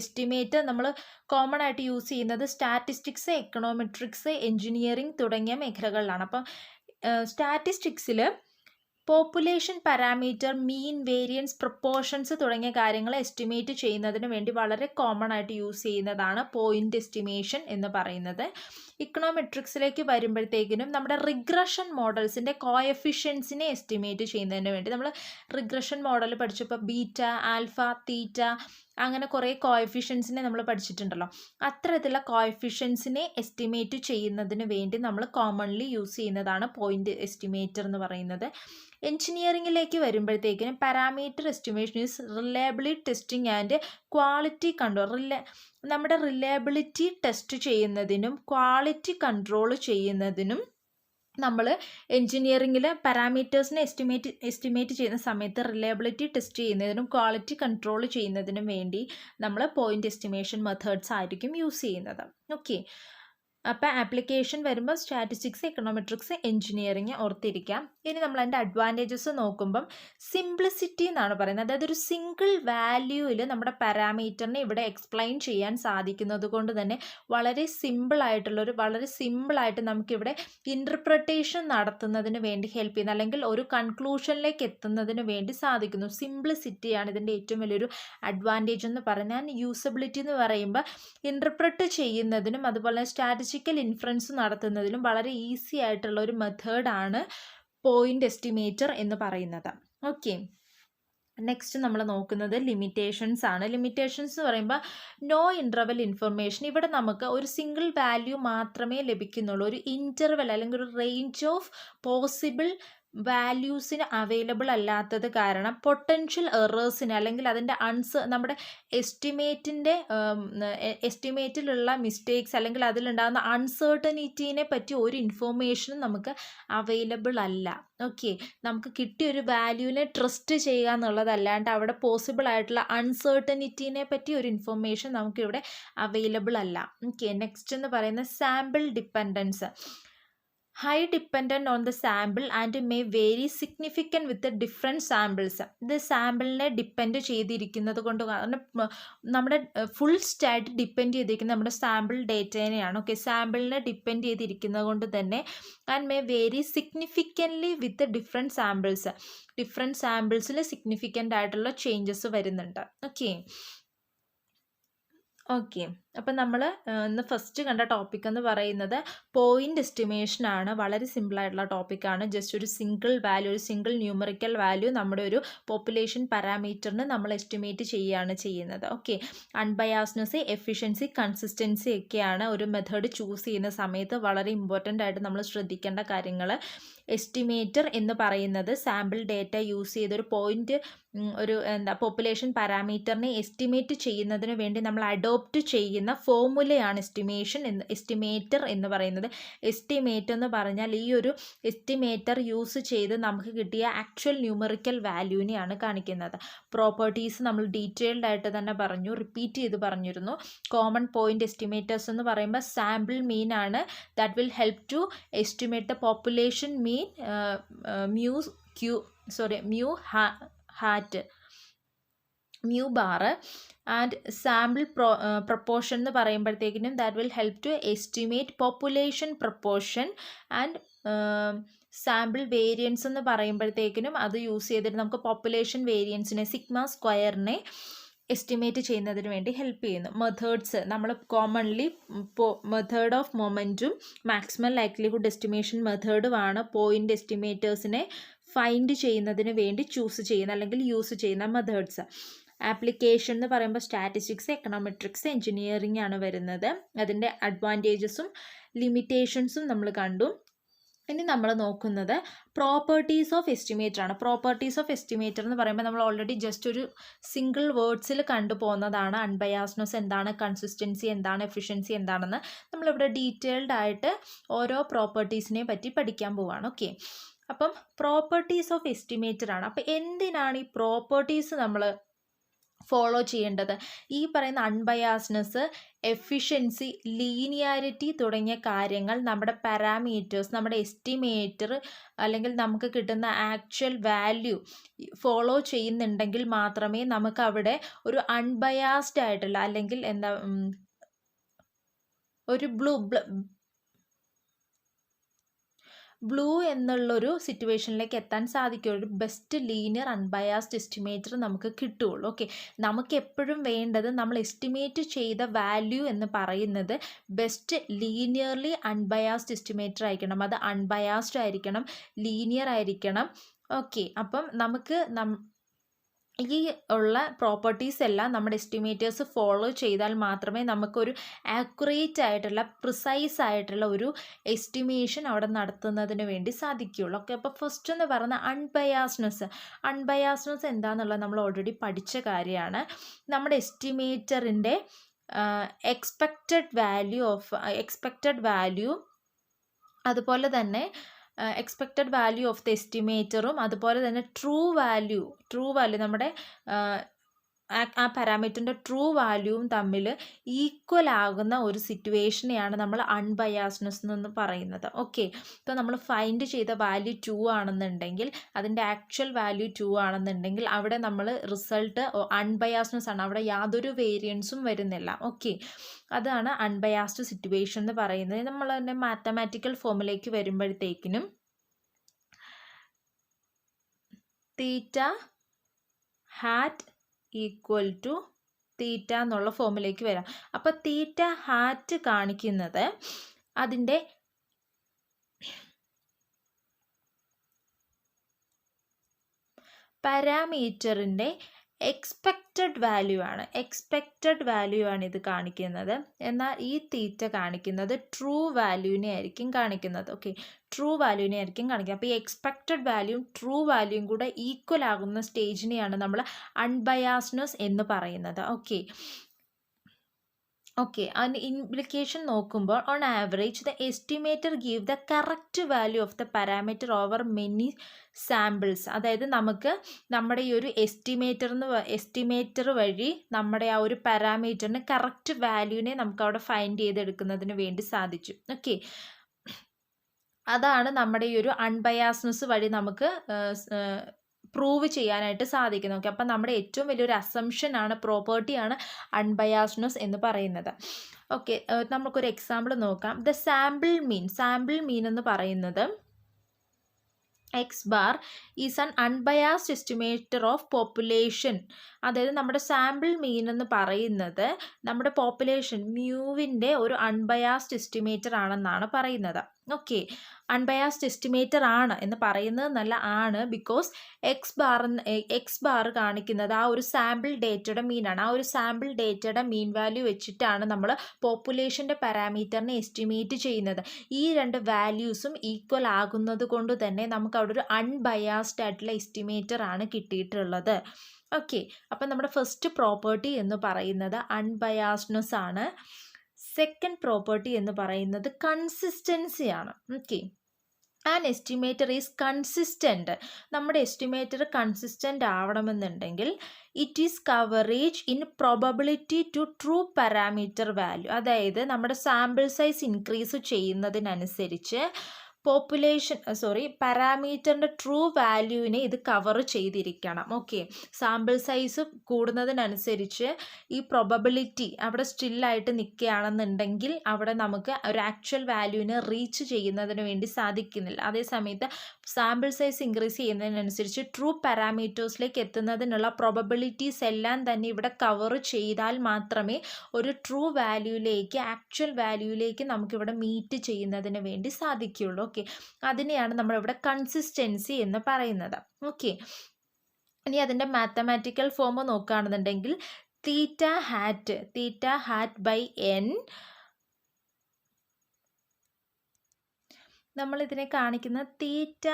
എസ്റ്റിമേറ്റ് നമ്മൾ കോമൺ ആയിട്ട് യൂസ് ചെയ്യുന്നത് സ്റ്റാറ്റിസ്റ്റിക്സ്, എക്കണോമെട്രിക്സ്, എൻജിനീയറിംഗ് തുടങ്ങിയ മേഖലകളിലാണ്. അപ്പം സ്റ്റാറ്റിസ്റ്റിക്സിൽ പോപ്പുലേഷൻ പാരാമീറ്റർ, മീൻ, വേരിയൻസ്, പ്രപ്പോർഷൻസ് തുടങ്ങിയ കാര്യങ്ങൾ എസ്റ്റിമേറ്റ് ചെയ്യുന്നതിന് വേണ്ടി വളരെ കോമൺ ആയിട്ട് യൂസ് ചെയ്യുന്നതാണ് പോയിൻ്റ് എസ്റ്റിമേഷൻ എന്ന് പറയുന്നത്. ഇക്കണോമെട്രിക്സിലേക്ക് വരുമ്പോഴത്തേക്കിനും നമ്മുടെ റിഗ്രഷൻ മോഡൽസിൻ്റെ കോഎഫിഷ്യൻസിനെ എസ്റ്റിമേറ്റ് ചെയ്യുന്നതിന് വേണ്ടി നമ്മൾ റിഗ്രഷൻ മോഡൽ പഠിച്ചപ്പോൾ ബീറ്റ, ആൽഫ, തീറ്റ അങ്ങനെ കുറേ കോഎഫിഷ്യൻസിനെ നമ്മൾ പഠിച്ചിട്ടുണ്ടല്ലോ. അത്തരത്തിലുള്ള കോഎഫിഷ്യൻസിനെ എസ്റ്റിമേറ്റ് ചെയ്യുന്നതിന് വേണ്ടി നമ്മൾ കോമൺലി യൂസ് ചെയ്യുന്നതാണ് പോയിൻ്റ് എസ്റ്റിമേറ്റർ എന്ന് പറയുന്നത്. എൻജിനീയറിംഗിലേക്ക് വരുമ്പോഴത്തേക്കിനും parameter estimation is reliability testing and quality control. നമ്മുടെ റിലയബിലിറ്റി ടെസ്റ്റ് ചെയ്യുന്നതിനും ക്വാളിറ്റി കൺട്രോൾ ചെയ്യുന്നതിനും നമ്മൾ എൻജിനീയറിംഗിൽ പാരാമീറ്റേഴ്സിനെ എസ്റ്റിമേറ്റ് ചെയ്യുന്ന സമയത്ത് റിലയബിലിറ്റി ടെസ്റ്റ് ചെയ്യുന്നതിനും ക്വാളിറ്റി കൺട്രോൾ ചെയ്യുന്നതിനും വേണ്ടി നമ്മൾ പോയിൻ്റ് എസ്റ്റിമേഷൻ മെത്തേഡ്സ് ആയിരിക്കും യൂസ് ചെയ്യുന്നത്. ഓക്കെ, അപ്പോൾ ആപ്ലിക്കേഷൻ വരുമ്പോൾ സ്റ്റാറ്റിസ്റ്റിക്സ്, എക്കണോമെട്രിക്സ്, എഞ്ചിനീയറിങ് ഓർത്തിരിക്കാം. ഇനി നമ്മൾ അതിൻ്റെ അഡ്വാൻറ്റേജസ് നോക്കുമ്പം സിംപ്ലിസിറ്റി എന്നാണ് പറയുന്നത്. അതായത് ഒരു സിംഗിൾ വാല്യൂവിൽ നമ്മുടെ പാരാമീറ്ററിനെ ഇവിടെ എക്സ്പ്ലെയിൻ ചെയ്യാൻ സാധിക്കുന്നത് കൊണ്ട് തന്നെ വളരെ സിമ്പിളായിട്ട് നമുക്കിവിടെ ഇൻ്റർപ്രിട്ടേഷൻ നടത്തുന്നതിന് വേണ്ടി ഹെൽപ്പ് ചെയ്യുന്നു, അല്ലെങ്കിൽ ഒരു കൺക്ലൂഷനിലേക്ക് എത്തുന്നതിന് വേണ്ടി സാധിക്കുന്നു. സിംപ്ലിസിറ്റിയാണ് ഇതിൻ്റെ ഏറ്റവും വലിയൊരു അഡ്വാൻറ്റേജ് എന്ന് പറയുന്നത്. ആൻഡ് യൂസബിലിറ്റി എന്ന് പറയുമ്പോൾ ഇൻ്റർപ്രറ്റ് ചെയ്യുന്നതിനും അതുപോലെ സ്റ്റാറ്റിസ്റ്റിക്കൽ ഇൻഫറൻസ് നടത്തുന്നതിലും വളരെ ഈസി ആയിട്ടുള്ള ഒരു മെത്തേഡാണ് പോയിന്റ് എസ്റ്റിമേറ്റർ എന്ന് പറയുന്നത്. ഓക്കെ, നെക്സ്റ്റ് നമ്മൾ നോക്കുന്നത് ലിമിറ്റേഷൻസ് ആണ്. ലിമിറ്റേഷൻസ് എന്ന് പറയുമ്പോൾ നോ ഇൻ്റർവൽ ഇൻഫർമേഷൻ. ഇവിടെ നമുക്ക് ഒരു സിംഗിൾ വാല്യൂ മാത്രമേ ലഭിക്കുന്നുള്ളൂ. ഒരു ഇൻ്റർവൽ അല്ലെങ്കിൽ ഒരു റേഞ്ച് ഓഫ് പോസിബിൾ വാല്യൂസിന് അവൈലബിൾ അല്ലാത്തത് കാരണം പൊട്ടൻഷ്യൽ എറേഴ്സിന് അല്ലെങ്കിൽ അതിൻ്റെ നമ്മുടെ എസ്റ്റിമേറ്റിലുള്ള മിസ്റ്റേക്സ് അല്ലെങ്കിൽ അതിലുണ്ടാകുന്ന അൺസർട്ടനിറ്റീനെ പറ്റി ഒരു ഇൻഫോർമേഷനും നമുക്ക് അവൈലബിൾ അല്ല. ഓക്കെ, നമുക്ക് കിട്ടിയ ഒരു വാല്യൂവിനെ ട്രസ്റ്റ് ചെയ്യുക എന്നുള്ളതല്ലാണ്ട് അവിടെ പോസിബിൾ ആയിട്ടുള്ള അൺസർട്ടനിറ്റീനെ പറ്റി ഒരു ഇൻഫോർമേഷൻ നമുക്കിവിടെ അവൈലബിൾ അല്ല. ഓക്കെ, നെക്സ്റ്റ് എന്ന് പറയുന്നത് sample dependence. High dependent on the sample and may vary significant with different samples. ഇത് സാമ്പിളിനെ ഡിപ്പെൻഡ് ചെയ്തിരിക്കുന്നത് കൊണ്ട് നമ്മുടെ ഫുൾ സ്റ്റാറ്റ് ഡിപ്പെൻഡ് ചെയ്തിരിക്കുന്നത് നമ്മുടെ സാമ്പിൾ ഡേറ്റേനെയാണ്. ഓക്കെ, സാമ്പിളിനെ ഡിപ്പെൻഡ് ചെയ്തിരിക്കുന്നത് കൊണ്ട് തന്നെ and may vary significantly with different സാമ്പിൾസിൽ സിഗ്നിഫിക്കൻ്റ് ആയിട്ടുള്ള ചേഞ്ചസ് വരുന്നുണ്ട്. ഓക്കെ, അപ്പം നമ്മൾ ഇന്ന് ഫസ്റ്റ് കണ്ട ടോപ്പിക് എന്ന് പറയുന്നത് പോയിൻ്റ് എസ്റ്റിമേഷൻ ആണ്. വളരെ സിമ്പിളായിട്ടുള്ള ടോപ്പിക്കാണ്. ജസ്റ്റ് ഒരു സിംഗിൾ ന്യൂമറിക്കൽ വാല്യൂ നമ്മുടെ ഒരു പോപ്പുലേഷൻ പാരാമീറ്ററിന് നമ്മൾ എസ്റ്റിമേറ്റ് ചെയ്യുകയാണ് ചെയ്യുന്നത്. ഓക്കെ, അൺബയാസ്നെസ്, എഫിഷ്യൻസി, കൺസിസ്റ്റൻസി ഒക്കെയാണ് ഒരു മെത്തേഡ് ചൂസ് ചെയ്യുന്ന സമയത്ത് വളരെ ഇമ്പോർട്ടൻ്റ് ആയിട്ട് നമ്മൾ ശ്രദ്ധിക്കേണ്ട കാര്യങ്ങൾ. എസ്റ്റിമേറ്റർ എന്ന് പറയുന്നത് സാമ്പിൾ ഡേറ്റ യൂസ് ചെയ്തൊരു പോപ്പുലേഷൻ പാരാമീറ്ററിനെ എസ്റ്റിമേറ്റ് ചെയ്യുന്നതിന് വേണ്ടി നമ്മൾ അഡോപ്റ്റ് ചെയ്യുന്ന ഫോർമുലയാണ് എസ്റ്റിമേറ്റർ എന്ന് പറയുന്നത്. എസ്റ്റിമേറ്റ് എന്ന് പറഞ്ഞാൽ ഈ ഒരു എസ്റ്റിമേറ്റർ യൂസ് ചെയ്ത് നമുക്ക് കിട്ടിയ ആക്ച്വൽ ന്യൂമറിക്കൽ വാല്യൂവിനെയാണ് കാണിക്കുന്നത്. പ്രോപ്പർട്ടീസ് നമ്മൾ ഡീറ്റെയിൽഡ് ആയിട്ട് തന്നെ റിപ്പീറ്റ് ചെയ്ത് പറഞ്ഞിരുന്നു. കോമൺ പോയിന്റ് എസ്റ്റിമേറ്റേഴ്സ് എന്ന് പറയുമ്പോൾ സാമ്പിൾ മീൻ ആണ്. That will help to estimate the population mean mu bar and sample proportion എന്ന് പറയുമ്പോഴത്തേക്കിനും that will help to estimate population proportion and sample variance എന്ന് പറയുമ്പോഴത്തേക്കിനും അത് യൂസ് ചെയ്തിട്ട് നമുക്ക് പോപ്പുലേഷൻ വേരിയൻസിനെ സിഗ്മ സ്ക്വയറിനെ എസ്റ്റിമേറ്റ് ചെയ്യുന്നതിന് വേണ്ടി ഹെൽപ്പ് ചെയ്യുന്നു. മെത്തേഡ്സ് നമ്മൾ കോമൺലി മെത്തേഡ് ഓഫ് മൊമെൻറ്റും മാക്സിമം ലൈക്ലിഹുഡ് എസ്റ്റിമേഷൻ മെത്തേഡുമാണ് പോയിൻ്റ് എസ്റ്റിമേറ്റേഴ്സിനെ ഫൈൻഡ് ചെയ്യുന്നതിന് വേണ്ടി ചൂസ് ചെയ്യുന്ന അല്ലെങ്കിൽ യൂസ് ചെയ്യുന്ന മെത്തേഡ്സ്. ആപ്ലിക്കേഷൻ എന്ന് പറയുമ്പോൾ സ്റ്റാറ്റിസ്റ്റിക്സ്, എക്കണോമെട്രിക്സ്, എഞ്ചിനീയറിംഗ് ആണ് വരുന്നത്. അതിൻ്റെ അഡ്വാൻറ്റേജസും ലിമിറ്റേഷൻസും നമ്മൾ കണ്ടു. ഇനി നമ്മൾ നോക്കുന്നത് പ്രോപ്പർട്ടീസ് ഓഫ് എസ്റ്റിമേറ്റർ ആണ്. പ്രോപ്പർട്ടീസ് ഓഫ് എസ്റ്റിമേറ്റർ എന്ന് പറയുമ്പോൾ നമ്മൾ ഓൾറെഡി ജസ്റ്റ് ഒരു സിംഗിൾ വേർഡ്സിൽ കണ്ടുപോകുന്നതാണ്. അൺബയാസ്നെസ് എന്താണ്, കൺസിസ്റ്റൻസി എന്താണ്, എഫിഷ്യൻസി എന്താണെന്ന് നമ്മളിവിടെ ഡീറ്റെയിൽഡ് ആയിട്ട് ഓരോ പ്രോപ്പർട്ടീസിനെ പറ്റി പഠിക്കാൻ പോവുകയാണ്. ഓക്കെ, അപ്പം പ്രോപ്പർട്ടീസ് ഓഫ് എസ്റ്റിമേറ്റർ ആണ്. അപ്പം എന്തിനാണ് ഈ പ്രോപ്പർട്ടീസ് നമ്മൾ ഫോളോ ചെയ്യേണ്ടത്? ഈ പറയുന്ന അൺബയാസ്നെസ്, എഫിഷ്യൻസി, ലീനിയാരിറ്റി തുടങ്ങിയ കാര്യങ്ങൾ നമ്മുടെ പാരാമീറ്റേഴ്സ്, നമ്മുടെ എസ്റ്റിമേറ്റർ അല്ലെങ്കിൽ നമുക്ക് കിട്ടുന്ന ആക്ച്വൽ വാല്യൂ ഫോളോ ചെയ്യുന്നുണ്ടെങ്കിൽ മാത്രമേ നമുക്ക് അവിടെ ഒരു അൺബയാസ്ഡ് ആയിട്ടുള്ള അല്ലെങ്കിൽ ഒരു ബ്ലൂ എന്നുള്ളൊരു സിറ്റുവേഷനിലേക്ക് എത്താൻ സാധിക്കും. ഒരു ബെസ്റ്റ് ലീനിയർ അൺബയാസ്ഡ് എസ്റ്റിമേറ്റർ നമുക്ക് കിട്ടുകയുള്ളൂ. ഓക്കെ, നമുക്ക് എപ്പോഴും വേണ്ടത് നമ്മൾ എസ്റ്റിമേറ്റ് ചെയ്ത വാല്യൂ എന്ന് പറയുന്നത് ബെസ്റ്റ് ലീനിയർലി അൺബയാസ്ഡ് എസ്റ്റിമേറ്റർ ആയിരിക്കണം. അത് അൺബയാസ്ഡ് ആയിരിക്കണം, ലീനിയർ ആയിരിക്കണം. ഓക്കെ, അപ്പം നമുക്ക് ഈ ഉള്ള പ്രോപ്പർട്ടീസ് എല്ലാം നമ്മുടെ എസ്റ്റിമേറ്റേഴ്സ് ഫോളോ ചെയ്താൽ മാത്രമേ നമുക്കൊരു ആക്യുറേറ്റ് ആയിട്ടുള്ള പ്രിസൈസ് ആയിട്ടുള്ള ഒരു എസ്റ്റിമേഷൻ അവിടെ നടത്തുന്നതിന് വേണ്ടി സാധിക്കുകയുള്ളൂ. ഓക്കെ, അപ്പോൾ ഫസ്റ്റ് എന്ന് പറയുന്ന അൺബയാസ്നെസ് എന്താണെന്നുള്ളത് നമ്മൾ ഓൾറെഡി പഠിച്ച കാര്യമാണ്. നമ്മുടെ എസ്റ്റിമേറ്ററിൻ്റെ എക്സ്പെക്റ്റഡ് വാല്യൂ അതുപോലെ തന്നെ എക്സ്പെക്റ്റഡ് വാല്യൂ ഓഫ് ദ എസ്റ്റിമേറ്ററും അതുപോലെ തന്നെ ട്രൂ വാല്യൂ നമ്മുടെ ആ പാരാമീറ്ററിൻ്റെ ട്രൂ വാല്യൂവും തമ്മിൽ ഈക്വൽ ആകുന്ന ഒരു സിറ്റുവേഷനെയാണ് നമ്മൾ അൺബയാസ്നെസ് എന്ന് പറയുന്നത്. ഓക്കെ, ഇപ്പോൾ നമ്മൾ ഫൈൻഡ് ചെയ്ത വാല്യൂ 2 ആണെന്നുണ്ടെങ്കിൽ അതിൻ്റെ ആക്ച്വൽ വാല്യൂ 2 ആണെന്നുണ്ടെങ്കിൽ അവിടെ നമ്മൾ റിസൾട്ട് അൺബയാസ്നെസ് ആണ്, അവിടെ യാതൊരു വേരിയൻസും വരുന്നില്ല. ഓക്കെ, അതാണ് അൺബയാസ്ഡ് സിറ്റുവേഷൻ എന്ന് പറയുന്നത്. നമ്മൾ തന്നെ മാത്തമാറ്റിക്കൽ ഫോമിലേക്ക് വരുമ്പോഴത്തേക്കിനും തീറ്റ ഹാറ്റ് ഈക്വൽ ടു തീറ്റ എന്നുള്ള ഫോമിലേക്ക് വരാം. അപ്പോൾ തീറ്റ ഹാറ്റ് കാണിക്കുന്നത് അതിൻ്റെ പാരാമീറ്ററിൻ്റെ എക്സ്പെക്റ്റഡ് വാല്യൂ ആണ് ഇത് കാണിക്കുന്നത്. എന്നാൽ ഈ തീറ്റ കാണിക്കുന്നത് ട്രൂ വാല്യൂവിനെ ആയിരിക്കും കാണിക്കുന്നത്. ഓക്കെ, ട്രൂ വാല്യൂവിനെ ആയിരിക്കും കാണിക്കുക. അപ്പോൾ ഈ എക്സ്പെക്റ്റഡ് വാല്യൂവും ട്രൂ വാല്യൂവും കൂടെ ഈക്വൽ ആകുന്ന സ്റ്റേജിനെയാണ് നമ്മൾ അൺബയാസ്നെസ് എന്ന് പറയുന്നത്. ഓക്കെ, അതിൻ്റെ ഇംപ്ലിക്കേഷൻ നോക്കുമ്പോൾ on average the estimator give the correct value of the parameter over many samples. അതായത് നമുക്ക് നമ്മുടെ ഈ ഒരു എസ്റ്റിമേറ്റർ വഴി നമ്മുടെ ആ ഒരു പാരാമീറ്ററിന് കറക്റ്റ് വാല്യൂവിനെ നമുക്ക് അവിടെ ഫൈൻഡ് ചെയ്തെടുക്കുന്നതിന് വേണ്ടി സാധിച്ചു. ഓക്കെ, അതാണ് നമ്മുടെ ഈ ഒരു അൺബയാസ്നെസ് വഴി നമുക്ക് പ്രൂവ് ചെയ്യാനായിട്ട് സാധിക്കുന്നു. ഓക്കെ, അപ്പം നമ്മുടെ ഏറ്റവും വലിയൊരു അസംഷനാണ്, പ്രോപ്പർട്ടിയാണ് അൺബയാസ്നെസ് എന്ന് പറയുന്നത്. ഓക്കെ, നമുക്കൊരു എക്സാമ്പിൾ നോക്കാം. ദ സാമ്പിൾ മീൻ എന്ന് പറയുന്നത് X bar is an unbiased estimator of population. അതായത് നമ്മുടെ സാമ്പിൾ മീൻ എന്ന് പറയുന്നത് നമ്മുടെ പോപ്പുലേഷൻ മ്യൂവിൻ്റെ ഒരു അൺബയാസ്ഡ് എസ്റ്റിമേറ്റർ ആണെന്നാണ് പറയുന്നത്. ഓക്കെ, അൺബയാസ്ഡ് എസ്റ്റിമേറ്റർ ആണ് എന്ന് പറയുന്നത് നല്ല ആണ്, ബിക്കോസ് എക്സ് ബാർ കാണിക്കുന്നത് ആ ഒരു സാമ്പിൾ ഡേറ്റയുടെ മീനാണ്. ആ ഒരു സാമ്പിൾ ഡേറ്റയുടെ മീൻ വാല്യൂ വെച്ചിട്ടാണ് നമ്മൾ പോപ്പുലേഷൻ്റെ പാരാമീറ്ററിനെ എസ്റ്റിമേറ്റ് ചെയ്യുന്നത്. ഈ രണ്ട് വാല്യൂസും ഈക്വൽ ആകുന്നത് കൊണ്ട് തന്നെ നമുക്ക് അവിടെ ഒരു അൺബയാസ്ഡ് ആയിട്ടുള്ള എസ്റ്റിമേറ്റർ ആണ് കിട്ടിയിട്ടുള്ളത്. ഓക്കെ, അപ്പം നമ്മുടെ ഫസ്റ്റ് പ്രോപ്പർട്ടി എന്ന് പറയുന്നത് അൺബയാസ്ഡ്നെസ് ആണ്. സെക്കൻഡ് പ്രോപ്പർട്ടി എന്ന് പറയുന്നത് കൺസിസ്റ്റൻസി ആണ്. Okay, an estimator is consistent. നമ്മുടെ എസ്റ്റിമേറ്റർ കൺസിസ്റ്റൻ്റ് ആവണമെന്നുണ്ടെങ്കിൽ it is coverage in probability to true parameter value. അതായത് നമ്മുടെ സാമ്പിൾ സൈസ് ഇൻക്രീസ് ചെയ്യുന്നതിനനുസരിച്ച് പാരാമീറ്ററിൻ്റെ ട്രൂ വാല്യൂവിനെ ഇത് കവർ ചെയ്തിരിക്കണം. ഓക്കെ, സാമ്പിൾ സൈസ് കൂടുന്നതിനനുസരിച്ച് ഈ പ്രോബബിലിറ്റി അവിടെ സ്റ്റില്ലായിട്ട് നിൽക്കുകയാണെന്നുണ്ടെങ്കിൽ അവിടെ നമുക്ക് ഒരു ആക്ച്വൽ വാല്യൂവിനെ റീച്ച് ചെയ്യുന്നതിന് വേണ്ടി സാധിക്കുന്നില്ല. അതേസമയത്ത് സാമ്പിൾ സൈസ് ഇൻക്രീസ് ചെയ്യുന്നതിനനുസരിച്ച് ട്രൂ പാരാമീറ്റേഴ്സിലേക്ക് എത്തുന്നതിനുള്ള പ്രോബബിലിറ്റീസ് എല്ലാം തന്നെ ഇവിടെ കവർ ചെയ്താൽ മാത്രമേ ഒരു ട്രൂ വാല്യൂയിലേക്ക്, ആക്ച്വൽ വാല്യൂയിലേക്ക് നമുക്കിവിടെ മീറ്റ് ചെയ്യുന്നതിന് വേണ്ടി സാധിക്കുകയുള്ളൂ. ഓക്കെ, അതിനെയാണ് നമ്മളിവിടെ കൺസിസ്റ്റൻസി എന്ന് പറയുന്നത്. ഓക്കെ, ഇനി അതിൻ്റെ മാത്തമാറ്റിക്കൽ ഫോം നോക്കുകയാണെന്നുണ്ടെങ്കിൽ തീറ്റ ഹാറ്റ് ബൈ എൻ, നമ്മളിതിനെ കാണിക്കുന്ന തീറ്റ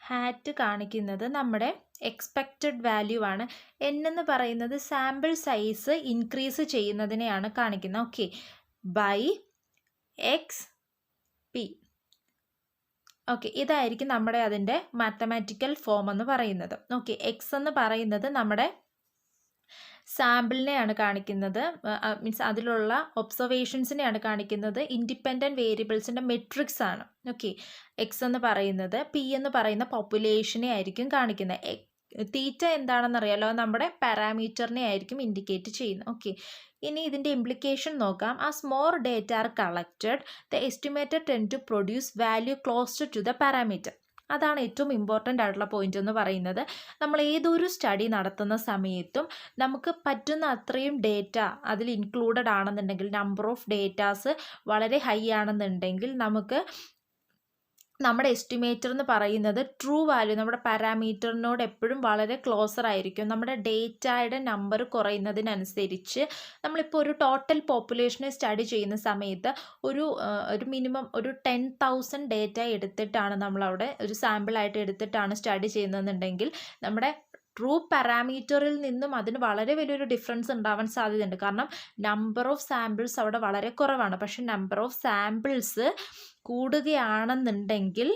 ഹാറ്റ് കാണിക്കുന്നത് നമ്മുടെ എക്സ്പെക്റ്റഡ് വാല്യൂ ആണ്. എൻ എന്ന് പറയുന്നത് സാമ്പിൾ സൈസ് ഇൻക്രീസ് ചെയ്യുന്നതിനെയാണ് കാണിക്കുന്നത്. Okay, by X P. Okay, ഇതായിരിക്കും നമ്മുടെ അതിൻ്റെ മാത്തമാറ്റിക്കൽ ഫോം എന്ന് പറയുന്നത്. ഓക്കെ, എക്സ് എന്ന് പറയുന്നത് നമ്മുടെ സാമ്പിളിനെയാണ് കാണിക്കുന്നത്, മീൻസ് അതിലുള്ള ഒബ്സർവേഷൻസിനെയാണ് കാണിക്കുന്നത്. ഇൻഡിപെൻഡൻറ്റ് വേരിയബിൾസിൻ്റെ മെട്രിക്സ് ആണ്. ഓക്കെ, എക്സ് എന്ന് പറയുന്നത് പി എന്ന് പറയുന്ന പോപ്പുലേഷനെ ആയിരിക്കും കാണിക്കുന്നത്. തീറ്റ എന്താണെന്നറിയാലോ, നമ്മുടെ പാരാമീറ്ററിനെ ആയിരിക്കും ഇൻഡിക്കേറ്റ് ചെയ്യുന്നത്. ഓക്കെ, ഇനി ഇതിൻ്റെ ഇംപ്ലിക്കേഷൻ നോക്കാം. As more data are collected the estimated tend to produce value closer to the parameter. അതാണ് ഏറ്റവും ഇമ്പോർട്ടൻ്റ് ആയിട്ടുള്ള പോയിന്റ് എന്ന് പറയുന്നത്. നമ്മൾ ഏതൊരു സ്റ്റഡി നടത്തുന്ന സമയത്തും നമുക്ക് പറ്റുന്ന അത്രയും ഡേറ്റ അതിൽ ഇൻക്ലൂഡഡ് ആണെന്നുണ്ടെങ്കിൽ, നമ്പർ ഓഫ് ഡേറ്റാസ് വളരെ ഹൈ ആണെന്നുണ്ടെങ്കിൽ നമുക്ക് നമ്മുടെ എസ്റ്റിമേറ്റർ എന്ന് പറയുന്നത് ട്രൂ വാല്യൂ നമ്മുടെ പാരാമീറ്ററിനോട് എപ്പോഴും വളരെ ക്ലോസർ ആയിരിക്കും. നമ്മുടെ ഡേറ്റയുടെ നമ്പർ കുറയുന്നതിനനുസരിച്ച് നമ്മളിപ്പോൾ ഒരു ടോട്ടൽ പോപ്പുലേഷനെ സ്റ്റഡി ചെയ്യുന്ന സമയത്ത് ഒരു മിനിമം ഒരു 10,000 ഡേറ്റ എടുത്തിട്ടാണ് നമ്മളവിടെ ഒരു സാമ്പിളായിട്ട് എടുത്തിട്ടാണ് സ്റ്റഡി ചെയ്യുന്നതെന്നുണ്ടെങ്കിൽ നമ്മുടെ ട്രൂ പാരാമീറ്ററിൽ നിന്നും അതിന് വളരെ വലിയൊരു ഡിഫറൻസ് ഉണ്ടാവാൻ സാധ്യതയുണ്ട്. കാരണം നമ്പർ ഓഫ് സാമ്പിൾസ് അവിടെ വളരെ കുറവാണ്. പക്ഷേ നമ്പർ ഓഫ് സാമ്പിൾസ് കൂടുകയാണെന്നുണ്ടെങ്കിൽ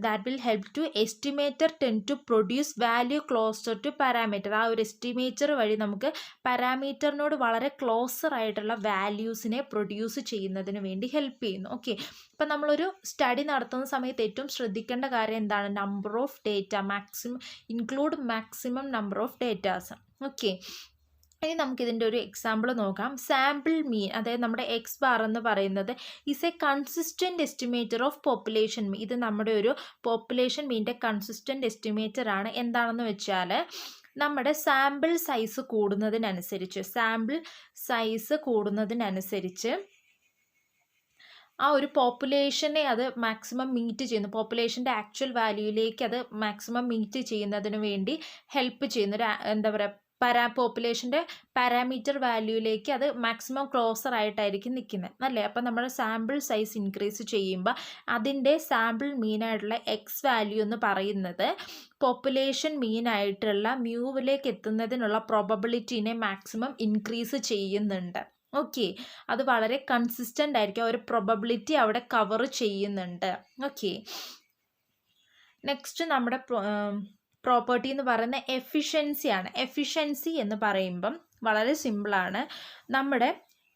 that will help to estimator tend to produce value closer to parameter. ആ ഒരു എസ്റ്റിമേറ്റർ വഴി നമുക്ക് പാരാമീറ്ററിനോട് വളരെ ക്ലോസർ ആയിട്ടുള്ള വാല്യൂസിനെ പ്രൊഡ്യൂസ് ചെയ്യുന്നതിന് വേണ്ടി ഹെൽപ്പ് ചെയ്യുന്നു. ഓക്കെ, അപ്പം നമ്മളൊരു സ്റ്റഡി നടത്തുന്ന സമയത്ത് ഏറ്റവും ശ്രദ്ധിക്കേണ്ട കാര്യം എന്താണ്? Number of data, include maximum number of datas. Okay, ഇനി നമുക്കിതിൻ്റെ ഒരു എക്സാമ്പിൾ നോക്കാം. സാമ്പിൾ മീൻ, അതായത് നമ്മുടെ എക്സ് ബാർ എന്ന് പറയുന്നത് is a consistent estimator of population mean. ഇത് നമ്മുടെ ഒരു പോപ്പുലേഷൻ മീൻ്റെ കൺസിസ്റ്റൻറ്റ് എസ്റ്റിമേറ്റർ ആണ്. എന്താണെന്ന് വെച്ചാൽ നമ്മുടെ സാമ്പിൾ സൈസ് കൂടുന്നതിനനുസരിച്ച് ആ ഒരു പോപ്പുലേഷനെ അത് മാക്സിമം മീറ്റ് ചെയ്യുന്നു, പോപ്പുലേഷൻ്റെ ആക്ച്വൽ വാല്യൂയിലേക്ക് അത് മാക്സിമം മീറ്റ് ചെയ്യുന്നതിന് വേണ്ടി ഹെൽപ്പ് ചെയ്യുന്ന ഒരു എന്താ പറയുക പോപ്പുലേഷൻ്റെ പാരാമീറ്റർ വാല്യൂയിലേക്ക് അത് മാക്സിമം ക്ലോസർ ആയിട്ടായിരിക്കും നിൽക്കുന്നത് അല്ലേ. അപ്പം നമ്മുടെ സാമ്പിൾ സൈസ് ഇൻക്രീസ് ചെയ്യുമ്പോൾ അതിൻ്റെ സാമ്പിൾ മീനായിട്ടുള്ള എക്സ് വാല്യൂ എന്ന് പറയുന്നത് പോപ്പുലേഷൻ മീനായിട്ടുള്ള മ്യൂവിലേക്ക് എത്തുന്നതിനുള്ള പ്രോബബിലിറ്റീനെ മാക്സിമം ഇൻക്രീസ് ചെയ്യുന്നുണ്ട്. ഓക്കെ, അത് വളരെ കൺസിസ്റ്റൻ്റ് ആയിരിക്കും, ഒരു പ്രോബബിലിറ്റി അവിടെ കവർ ചെയ്യുന്നുണ്ട്. ഓക്കെ, നെക്സ്റ്റ് നമ്മുടെ പ്രോപ്പർട്ടി എന്ന് പറയുന്ന എഫിഷ്യൻസിയാണ്. എഫിഷ്യൻസി എന്ന് പറയുമ്പം വളരെ സിമ്പിളാണ്. നമ്മുടെ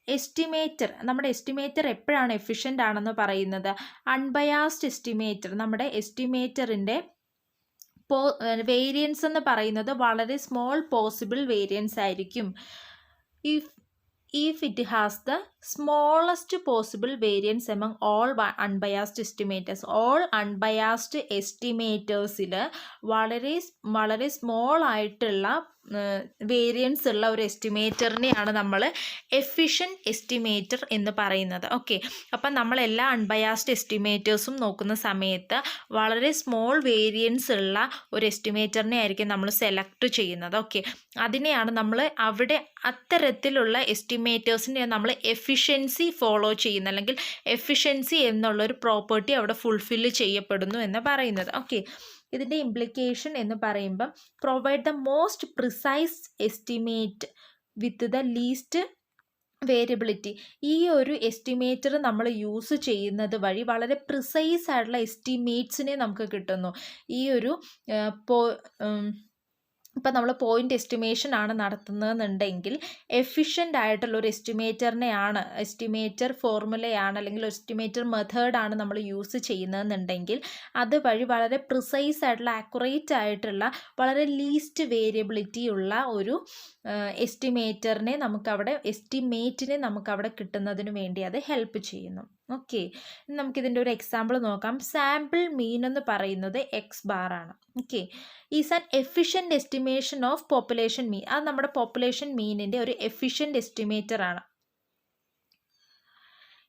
എസ്റ്റിമേറ്റർ എപ്പോഴാണ് എഫിഷ്യൻ്റ് ആണെന്ന് പറയുന്നത്? അൺബയാസ്ഡ് എസ്റ്റിമേറ്റർ, നമ്മുടെ എസ്റ്റിമേറ്ററിൻ്റെ വേരിയൻസ് എന്ന് പറയുന്നത് വളരെ സ്മോൾ പോസിബിൾ വേരിയൻസ് ആയിരിക്കും. if it has the smallest possible variance among all unbiased estimators. all unbiased estimators-ൽ വളരെ സ്മോൾ ആയിട്ടുള്ള വേരിയൻസ് ഉള്ള ഒരു എസ്റ്റിമേറ്ററിനെയാണ് നമ്മൾ എഫിഷ്യൻറ്റ് എസ്റ്റിമേറ്റർ എന്ന് പറയുന്നത്. ഓക്കെ, അപ്പം നമ്മളെല്ലാ അൺബയാസ്ഡ് എസ്റ്റിമേറ്റേഴ്സും നോക്കുന്ന സമയത്ത് വളരെ സ്മോൾ വേരിയൻസ് ഉള്ള ഒരു എസ്റ്റിമേറ്ററിനെ ആയിരിക്കും നമ്മൾ സെലക്ട് ചെയ്യുന്നത്. ഓക്കെ, അതിനെയാണ് നമ്മൾ അവിടെ അത്തരത്തിലുള്ള എസ്റ്റിമേറ്റേഴ്സിനെ നമ്മൾ എഫിഷ്യൻസി ഫോളോ ചെയ്യുന്നത്, അല്ലെങ്കിൽ എഫിഷ്യൻസി എന്നുള്ളൊരു പ്രോപ്പർട്ടി അവിടെ ഫുൾഫില്ല് ചെയ്യപ്പെടുന്നു എന്ന് പറയുന്നത്. ഓക്കെ, ഇതിൻ്റെ ഇംപ്ലിക്കേഷൻ എന്ന് പറയുമ്പം provide the most precise estimate with the least variability. ഈ ഒരു എസ്റ്റിമേറ്റർ നമ്മൾ യൂസ് ചെയ്യുന്നത് വഴി വളരെ പ്രിസൈസ് ആയിട്ടുള്ള എസ്റ്റിമേറ്റ്സിനെ നമുക്ക് കിട്ടുന്നു. ഈ ഒരു ഇപ്പം നമ്മൾ പോയിൻ്റ് എസ്റ്റിമേഷൻ ആണ് നടത്തുന്നതെന്നുണ്ടെങ്കിൽ എഫിഷ്യൻ്റ് ആയിട്ടുള്ളൊരു എസ്റ്റിമേറ്റർ ഫോർമുലയാണ് അല്ലെങ്കിൽ എസ്റ്റിമേറ്റർ മെത്തേഡാണ് നമ്മൾ യൂസ് ചെയ്യുന്നതെന്നുണ്ടെങ്കിൽ അതുവഴി വളരെ പ്രിസൈസ് ആയിട്ടുള്ള ആക്യുറേറ്റ് ആയിട്ടുള്ള വളരെ ലീസ്റ്റ് വേരിയബിലിറ്റി ഉള്ള ഒരു എസ്റ്റിമേറ്റിനെ നമുക്കവിടെ കിട്ടുന്നതിന് വേണ്ടി അത് ഹെൽപ്പ് ചെയ്യുന്നു. ഓക്കെ, നമുക്കിതിൻ്റെ ഒരു എക്സാമ്പിൾ നോക്കാം. സാമ്പിൾ മീൻ എന്ന് പറയുന്നത് എക്സ് ബാർ ആണ്. Okay, is an efficient estimation of population mean. അത് നമ്മുടെ പോപ്പുലേഷൻ മീനിൻ്റെ ഒരു എഫിഷ്യൻറ്റ് എസ്റ്റിമേറ്റർ ആണ്.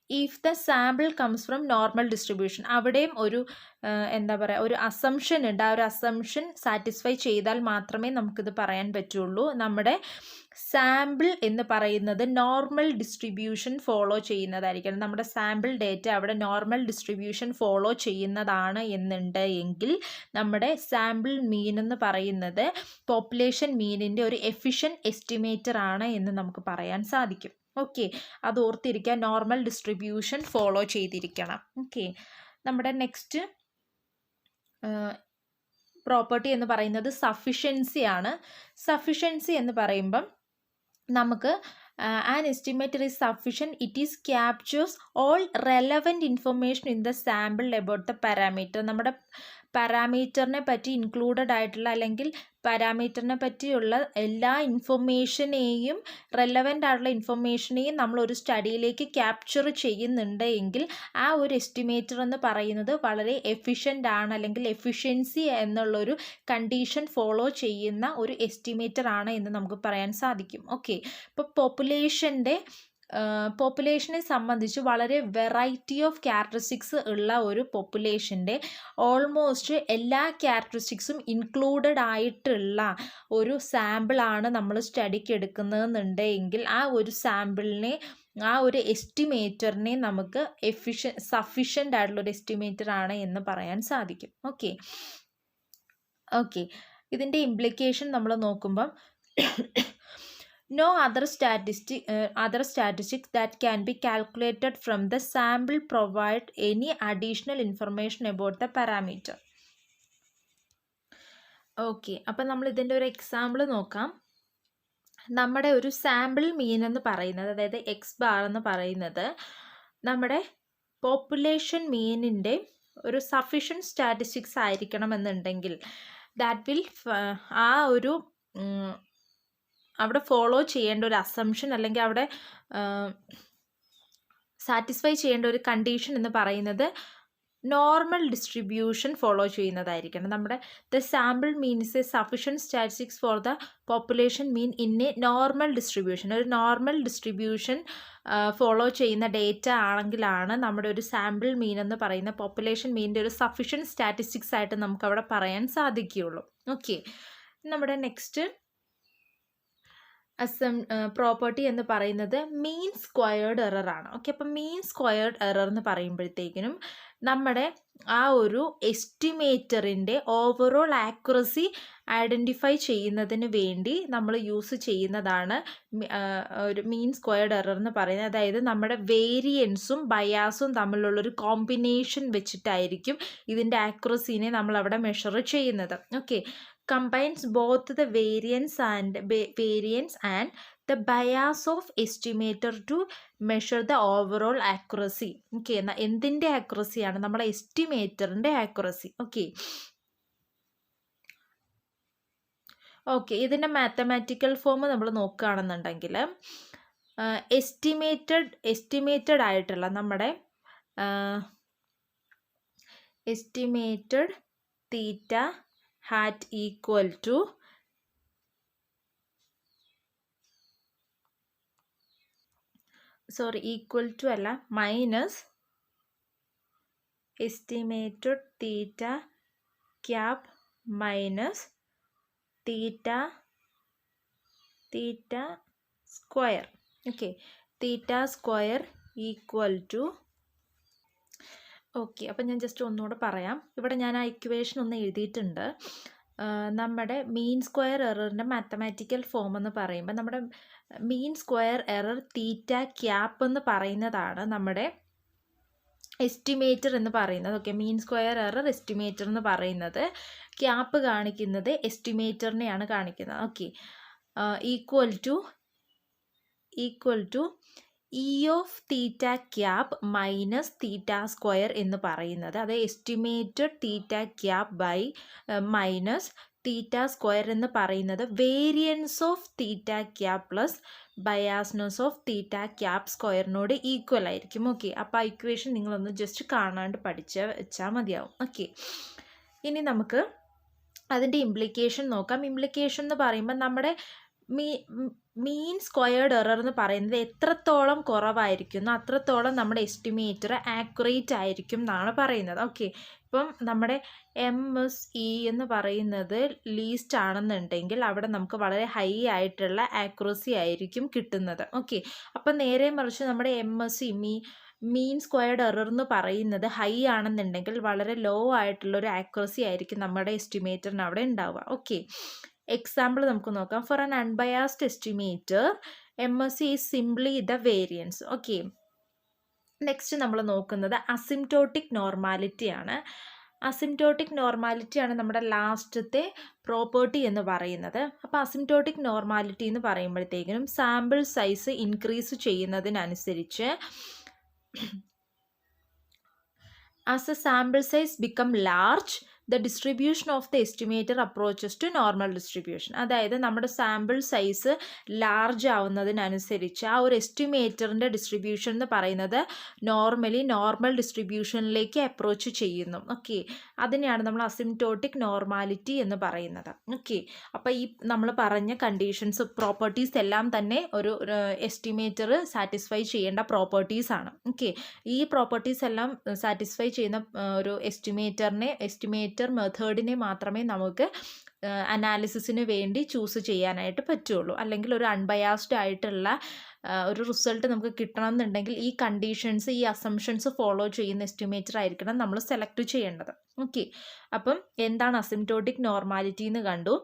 If the sample comes from normal distribution, അവിടെയും ഒരു ഒരു അസംഷൻ ഉണ്ട്. ആ ഒരു അസംഷൻ സാറ്റിസ്ഫൈ ചെയ്താൽ മാത്രമേ നമുക്കിത് പറയാൻ പറ്റുള്ളൂ. നമ്മുടെ സാമ്പിൾ എന്ന് പറയുന്നത് നോർമൽ ഡിസ്ട്രിബ്യൂഷൻ ഫോളോ ചെയ്യുന്നതായിരിക്കണം. നമ്മുടെ സാമ്പിൾ ഡേറ്റ അവിടെ നോർമൽ ഡിസ്ട്രിബ്യൂഷൻ ഫോളോ ചെയ്യുന്നതാണ് എങ്കിൽ നമ്മുടെ സാമ്പിൾ മീൻ എന്ന് പറയുന്നത് പോപ്പുലേഷൻ മീനിൻ്റെ ഒരു എഫിഷ്യൻറ്റ് എസ്റ്റിമേറ്റർ ആണ് എന്ന് നമുക്ക് പറയാൻ സാധിക്കും. ഓക്കെ, അത് ഓർത്തിരിക്കുക, നോർമൽ ഡിസ്ട്രിബ്യൂഷൻ ഫോളോ ചെയ്തിരിക്കണം. ഓക്കെ, നമ്മുടെ നെക്സ്റ്റ് പ്രോപ്പർട്ടി എന്ന് പറയുന്നത് സഫിഷ്യൻസി ആണ്. സഫിഷ്യൻസി എന്ന് പറയുമ്പം നമുക്ക് an estimator is sufficient it is captures all relevant information in the sample about the parameter. നമ്മുടെ പാരാമീറ്ററിനെ പറ്റി ഇൻക്ലൂഡഡ് ആയിട്ടുള്ള അല്ലെങ്കിൽ പാരാമീറ്ററിനെ പറ്റിയുള്ള എല്ലാ ഇൻഫർമേഷനെയും റെലവൻ്റ് ആയിട്ടുള്ള ഇൻഫർമേഷനെയും നമ്മളൊരു സ്റ്റഡിയിലേക്ക് ക്യാപ്ചർ ചെയ്യുന്നുണ്ട് എങ്കിൽ ആ ഒരു എസ്റ്റിമേറ്റർ എന്ന് പറയുന്നത് വളരെ എഫിഷ്യൻ്റ് ആണ്, അല്ലെങ്കിൽ എഫിഷ്യൻസി എന്നുള്ളൊരു കണ്ടീഷൻ ഫോളോ ചെയ്യുന്ന ഒരു എസ്റ്റിമേറ്റർ ആണ് എന്ന് നമുക്ക് പറയാൻ സാധിക്കും. ഓക്കെ, ഇപ്പോൾ പോപ്പുലേഷനെ സംബന്ധിച്ച് വളരെ വെറൈറ്റി ഓഫ് ക്യാരക്ടറിസ്റ്റിക്സ് ഉള്ള ഒരു പോപ്പുലേഷൻ്റെ ഓൾമോസ്റ്റ് എല്ലാ ക്യാരക്ടറിസ്റ്റിക്സും ഇൻക്ലൂഡഡ് ആയിട്ടുള്ള ഒരു സാമ്പിളാണ് നമ്മൾ സ്റ്റഡിക്ക് എടുക്കുന്നതെന്നുണ്ടെങ്കിൽ ആ ഒരു സാമ്പിളിനെ, ആ ഒരു എസ്റ്റിമേറ്ററിനെ നമുക്ക് സഫിഷ്യൻ്റ് ആയിട്ടുള്ളൊരു എസ്റ്റിമേറ്റർ ആണ് എന്ന് പറയാൻ സാധിക്കും. ഓക്കെ, ഇതിൻ്റെ ഇംപ്ലിക്കേഷൻ നമ്മൾ നോക്കുമ്പം No other statistics that can be calculated from the sample provide any additional information about the parameter. Okay, അപ്പം നമ്മൾ ഇതിൻ്റെ ഒരു എക്സാമ്പിൾ നോക്കാം. നമ്മുടെ ഒരു സാമ്പിൾ മീൻ എന്ന് പറയുന്നത്, അതായത് എക്സ് ബാർ എന്ന് പറയുന്നത് നമ്മുടെ പോപ്പുലേഷൻ മീനിൻ്റെ ഒരു സഫിഷ്യൻറ്റ് സ്റ്റാറ്റിസ്റ്റിക്സ് ആയിരിക്കണമെന്നുണ്ടെങ്കിൽ ദാറ്റ് വിൽ ആ ഒരു അവിടെ ഫോളോ ചെയ്യേണ്ട ഒരു അസംഷൻ അല്ലെങ്കിൽ അവിടെ സാറ്റിസ്ഫൈ ചെയ്യേണ്ട ഒരു കണ്ടീഷൻ എന്ന് പറയുന്നത് നോർമൽ ഡിസ്ട്രിബ്യൂഷൻ ഫോളോ ചെയ്യുന്നതായിരിക്കണം. നമ്മുടെ the sample means a sufficient statistics for the population mean in a normal distribution. ഒരു നോർമൽ ഡിസ്ട്രിബ്യൂഷൻ ഫോളോ ചെയ്യുന്ന ഡേറ്റ ആണെങ്കിലാണ് നമ്മുടെ ഒരു സാമ്പിൾ മീൻ എന്ന് പറയുന്ന പോപ്പുലേഷൻ മീനിൻ്റെ ഒരു സഫിഷ്യൻറ്റ് സ്റ്റാറ്റിസ്റ്റിക്സ് ആയിട്ട് നമുക്കവിടെ പറയാൻ സാധിക്കുകയുള്ളൂ. ഓക്കെ, നമ്മുടെ നെക്സ്റ്റ് പ്രോപ്പർട്ടി എന്ന് പറയുന്നത് മീൻ സ്ക്വയേർഡ് എറർ ആണ്. ഓക്കെ, അപ്പം മീൻ സ്ക്വയേർഡ് എറർ എന്ന് പറയുമ്പോഴത്തേക്കിനും നമ്മുടെ ആ ഒരു എസ്റ്റിമേറ്ററിൻ്റെ ഓവറോൾ ആക്യുറസി ഐഡൻറ്റിഫൈ ചെയ്യുന്നതിന് വേണ്ടി നമ്മൾ യൂസ് ചെയ്യുന്നതാണ് ഒരു മീൻ സ്ക്വയേർഡ് എറർ എന്ന് പറയുന്നത്. അതായത് നമ്മുടെ വേരിയൻസും ബയാസും തമ്മിലുള്ളൊരു കോമ്പിനേഷൻ വെച്ചിട്ടായിരിക്കും ഇതിൻ്റെ ആക്യുറസീനെ നമ്മളവിടെ മെഷർ ചെയ്യുന്നത്. Okay, combines both the variance and the bias of estimator to measure the overall accuracy. Okay, എന്നാൽ എന്തിൻ്റെ ആക്യുറസി ആണ്? നമ്മുടെ എസ്റ്റിമേറ്ററിൻ്റെ ആക്യുറസി. ഓക്കെ, ഇതിൻ്റെ മാത്തമാറ്റിക്കൽ ഫോം നമ്മൾ നോക്കുകയാണെന്നുണ്ടെങ്കിൽ എസ്റ്റിമേറ്റഡ് ആയിട്ടുള്ള നമ്മുടെ estimated theta hat equal to അല്ല minus estimated theta cap minus theta square. Okay, theta square equal to. Okay, അപ്പം ഞാൻ ജസ്റ്റ് ഒന്നുകൂടെ പറയാം. ഇവിടെ ഞാൻ ആ ഇക്വേഷൻ ഒന്ന് എഴുതിയിട്ടുണ്ട്. നമ്മുടെ മീൻ സ്ക്വയർ എററിൻ്റെ മാത്തമാറ്റിക്കൽ ഫോം എന്ന് പറയുമ്പോൾ നമ്മുടെ mean square error theta cap എന്ന് പറയുന്നതാണ് നമ്മുടെ എസ്റ്റിമേറ്റർ എന്ന് പറയുന്നത്. Okay, mean square error estimator എന്ന് പറയുന്നത്, ക്യാപ്പ് കാണിക്കുന്നത് എസ്റ്റിമേറ്ററിനെയാണ് കാണിക്കുന്നത്. Okay, equal to E of theta cap minus theta square എന്ന് പറയുന്നത്, അത് estimated theta cap by minus theta square എന്ന് പറയുന്നത് variance of theta cap plus biasness of theta cap സ്ക്വയറിനോട് ഈക്വൽ ആയിരിക്കും. ഓക്കെ, അപ്പോൾ ആ ഇക്വേഷൻ നിങ്ങളൊന്ന് ജസ്റ്റ് കാണാണ്ട് വെച്ചാൽ മതിയാവും. ഓക്കെ, ഇനി നമുക്ക് അതിൻ്റെ ഇംപ്ലിക്കേഷൻ നോക്കാം. ഇംപ്ലിക്കേഷൻ എന്ന് പറയുമ്പോൾ നമ്മുടെ മീൻ സ്ക്വയേർഡ് എറർ എന്ന് പറയുന്നത് എത്രത്തോളം കുറവായിരിക്കുന്നു അത്രത്തോളം നമ്മുടെ എസ്റ്റിമേറ്റർ ആക്യുറേറ്റ് ആയിരിക്കും എന്നാണ് പറയുന്നത്. ഓക്കെ, ഇപ്പം നമ്മുടെ MSE എന്ന് പറയുന്നത് ലീസ്റ്റ് ആണെന്നുണ്ടെങ്കിൽ അവിടെ നമുക്ക് വളരെ ഹൈ ആയിട്ടുള്ള ആക്യുറസി ആയിരിക്കും കിട്ടുന്നത്. ഓക്കെ, അപ്പം നേരെ മറിച്ച് നമ്മുടെ MSE മീൻ സ്ക്വയേർഡ് എറർ എന്ന് പറയുന്നത് ഹൈ ആണെന്നുണ്ടെങ്കിൽ വളരെ ലോ ആയിട്ടുള്ളൊരു ആക്യുറസി ആയിരിക്കും നമ്മുടെ എസ്റ്റിമേറ്ററിന് അവിടെ ഉണ്ടാവുക. ഓക്കെ, എക്സാമ്പിൾ നമുക്ക് നോക്കാം. For an unbiased estimator MSE is simply the variance. Okay, next നമ്മൾ നോക്കുന്നത് അസിംപ്റ്റോട്ടിക് നോർമാലിറ്റി ആണ്. അസിംപ്റ്റോട്ടിക് നോർമാലിറ്റി ആണ് നമ്മുടെ ലാസ്റ്റത്തെ പ്രോപ്പർട്ടി എന്ന് പറയുന്നത്. അപ്പോൾ അസിംപ്റ്റോട്ടിക് നോർമാലിറ്റി എന്ന് പറയുമ്പോഴത്തേക്കിനും സാമ്പിൾ സൈസ് ഇൻക്രീസ് ചെയ്യുന്നതിനനുസരിച്ച് as the sample size become large, the distribution of the estimator approaches to normal distribution. അതായത് നമ്മുടെ സാമ്പിൾ സൈസ് ലാർജ് ആവുന്നതിനനുസരിച്ച് ആ ഒരു എസ്റ്റിമേറ്ററിൻ്റെ ഡിസ്ട്രിബ്യൂഷൻ എന്ന് പറയുന്നത് നോർമൽ ഡിസ്ട്രിബ്യൂഷനിലേക്ക് അപ്രോച്ച് ചെയ്യുന്നു. ഓക്കെ, അതിനെയാണ് നമ്മൾ അസിംപ്റ്റോട്ടിക് നോർമാലിറ്റി എന്ന് പറയുന്നത്. ഓക്കെ, അപ്പോൾ ഈ നമ്മൾ പറഞ്ഞ കണ്ടീഷൻസ് പ്രോപ്പർട്ടീസ് എല്ലാം തന്നെ ഒരു എസ്റ്റിമേറ്റർ സാറ്റിസ്ഫൈ ചെയ്യേണ്ട പ്രോപ്പർട്ടീസാണ്. ഓക്കെ, ഈ പ്രോപ്പർട്ടീസ് എല്ലാം സാറ്റിസ്ഫൈ ചെയ്യുന്ന ഒരു എസ്റ്റിമേറ്റർ മെത്തേഡിനെ മാത്രമേ നമുക്ക് അനാലിസിസിന് വേണ്ടി ചൂസ് ചെയ്യാനായിട്ട് പറ്റുള്ളൂ. അല്ലെങ്കിൽ ഒരു അൺബയാസ്ഡ് ആയിട്ടുള്ള ഒരു റിസൾട്ട് നമുക്ക് കിട്ടണം എന്നുണ്ടെങ്കിൽ ഈ കണ്ടീഷൻസ് ഈ അസംഷൻസ് ഫോളോ ചെയ്യുന്ന എസ്റ്റിമേറ്റർ ആയിരിക്കണം നമ്മൾ സെലക്ട് ചെയ്യേണ്ടത്. ഓക്കെ, അപ്പം എന്താണ് അസിംപ്റ്റോട്ടിക് നോർമാലിറ്റി എന്ന് കണ്ടു.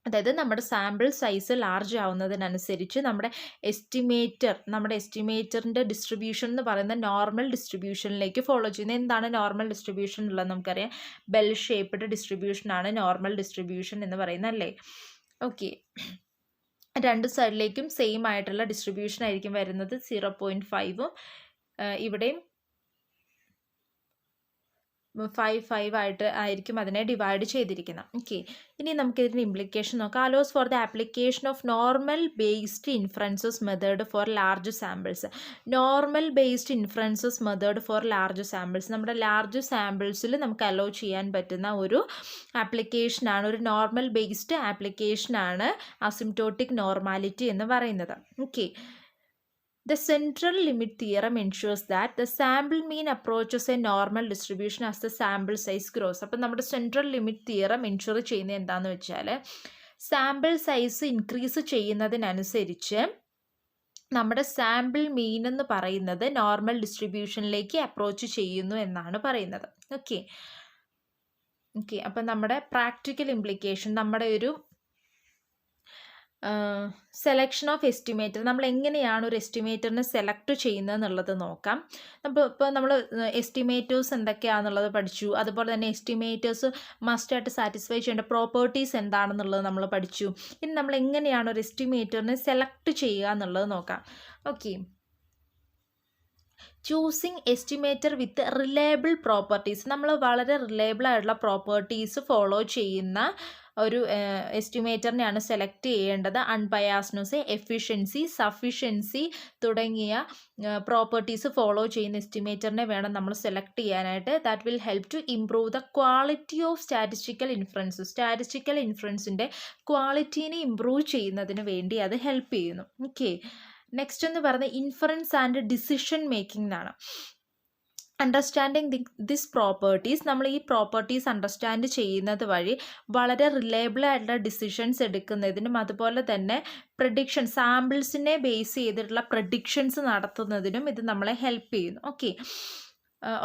അതായത് നമ്മുടെ സാമ്പിൾ സൈസ് ലാർജ് ആവുന്നതിനനുസരിച്ച് നമ്മുടെ എസ്റ്റിമേറ്ററിൻ്റെ ഡിസ്ട്രിബ്യൂഷൻ എന്ന് പറയുന്ന നോർമൽ ഡിസ്ട്രിബ്യൂഷനിലേക്ക് ഫോളോ ചെയ്യുന്നത്. എന്താണ് നോർമൽ ഡിസ്ട്രിബ്യൂഷൻ ഉള്ളത് നമുക്കറിയാം. ബെൽ ഷേപ്പ്ഡ് ഡിസ്ട്രിബ്യൂഷനാണ് നോർമൽ ഡിസ്ട്രിബ്യൂഷൻ എന്ന് പറയുന്നത് അല്ലേ. ഓക്കെ, രണ്ട് സൈഡിലേക്കും സെയിം ആയിട്ടുള്ള ഡിസ്ട്രിബ്യൂഷൻ ആയിരിക്കും വരുന്നത്. 0.5 ഇവിടെയും 5 ആയിട്ട് ആയിരിക്കും അതിനെ ഡിവൈഡ് ചെയ്തിരിക്കുന്നത്. ഓക്കെ, ഇനി നമുക്ക് ഇതിൻ്റെ ഇംപ്ലിക്കേഷൻ നോക്കാം. Allows for the application of normal based inferences method for large samples. Normal based inferences method for large samples, നമ്മുടെ ലാർജ് സാമ്പിൾസിൽ നമുക്ക് അലോ ചെയ്യാൻ പറ്റുന്ന ഒരു ആപ്ലിക്കേഷനാണ്, ഒരു നോർമൽ ബേസ്ഡ് ആപ്ലിക്കേഷനാണ് അസിംപ്റ്റോട്ടിക് നോർമാലിറ്റി എന്ന് പറയുന്നത്. Okay, the central limit theorem ensures that the sample mean approaches a normal distribution as the sample size grows. അപ്പോൾ നമ്മുടെ സെൻട്രൽ ലിമിറ്റ് തിയറം എൻഷുർ ചെയ്യുന്നത് എന്താണെന്ന് വെച്ചാൽ സാമ്പിൾ സൈസ് ഇൻക്രീസ് ചെയ്യുന്നതിനനുസരിച്ച് നമ്മുടെ സാമ്പിൾ മീൻ എന്ന് പറയുന്നത് നോർമൽ ഡിസ്ട്രിബ്യൂഷനിലേക്ക് അപ്രോച്ച് ചെയ്യുന്നു എന്നാണ് പറയുന്നത്. ഓക്കെ, അപ്പം നമ്മുടെ പ്രാക്ടിക്കൽ ഇംപ്ലിക്കേഷൻ, നമ്മുടെ ഒരു സെലക്ഷൻ ഓഫ് എസ്റ്റിമേറ്റർ, നമ്മൾ എങ്ങനെയാണ് ഒരു എസ്റ്റിമേറ്ററിനെ സെലക്ട് ചെയ്യുന്നത് എന്നുള്ളത് നോക്കാം. ഇപ്പോൾ നമ്മൾ എസ്റ്റിമേറ്റേഴ്സ് എന്തൊക്കെയാണെന്നുള്ളത് പഠിച്ചു. അതുപോലെ തന്നെ എസ്റ്റിമേറ്റേഴ്സ് മസ്റ്റായിട്ട് സാറ്റിസ്ഫൈ ചെയ്യേണ്ട പ്രോപ്പർട്ടീസ് എന്താണെന്നുള്ളത് നമ്മൾ പഠിച്ചു. ഇനി നമ്മൾ എങ്ങനെയാണ് ഒരു എസ്റ്റിമേറ്ററിനെ സെലക്ട് ചെയ്യുക എന്നുള്ളത് നോക്കാം. ഓക്കെ, ചൂസിങ് എസ്റ്റിമേറ്റർ വിത്ത് റിലയബിൾ പ്രോപ്പർട്ടീസ്, നമ്മൾ വളരെ റിലയബിൾ ആയിട്ടുള്ള പ്രോപ്പർട്ടീസ് ഫോളോ ചെയ്യുന്ന ഒരു എസ്റ്റിമേറ്ററിനെയാണ് സെലക്ട് ചെയ്യേണ്ടത്. അൺബയാസ്നെസ്, എഫിഷ്യൻസി, സഫിഷ്യൻസി തുടങ്ങിയ പ്രോപ്പർട്ടീസ് ഫോളോ ചെയ്യുന്ന എസ്റ്റിമേറ്ററിനെ വേണം നമ്മൾ സെലക്ട് ചെയ്യാനായിട്ട്. That will help to improve the quality of statistical inference. Statistical ഇൻഫറൻസിൻ്റെ ക്വാളിറ്റീനെ ഇംപ്രൂവ് ചെയ്യുന്നതിന് വേണ്ടി അത് ഹെൽപ്പ് ചെയ്യുന്നു. ഓക്കെ, നെക്സ്റ്റ് എന്ന് പറയുന്നത് ഇൻഫറൻസ് ആൻഡ് ഡിസിഷൻ മേക്കിംഗ് എന്നാണ്. അണ്ടർസ്റ്റാൻഡിങ് ദിസ് പ്രോപ്പർട്ടീസ്, നമ്മൾ ഈ പ്രോപ്പർട്ടീസ് അണ്ടർസ്റ്റാൻഡ് ചെയ്യുന്നത് വഴി വളരെ റിലയബിൾ ആയിട്ടുള്ള ഡിസിഷൻസ് എടുക്കുന്നതിനും അതുപോലെ തന്നെ പ്രഡിക്ഷൻ, സാമ്പിൾസിനെ ബേസ് ചെയ്തിട്ടുള്ള പ്രഡിക്ഷൻസ് നടത്തുന്നതിനും ഇത് നമ്മളെ ഹെൽപ്പ് ചെയ്യുന്നു. ഓക്കെ,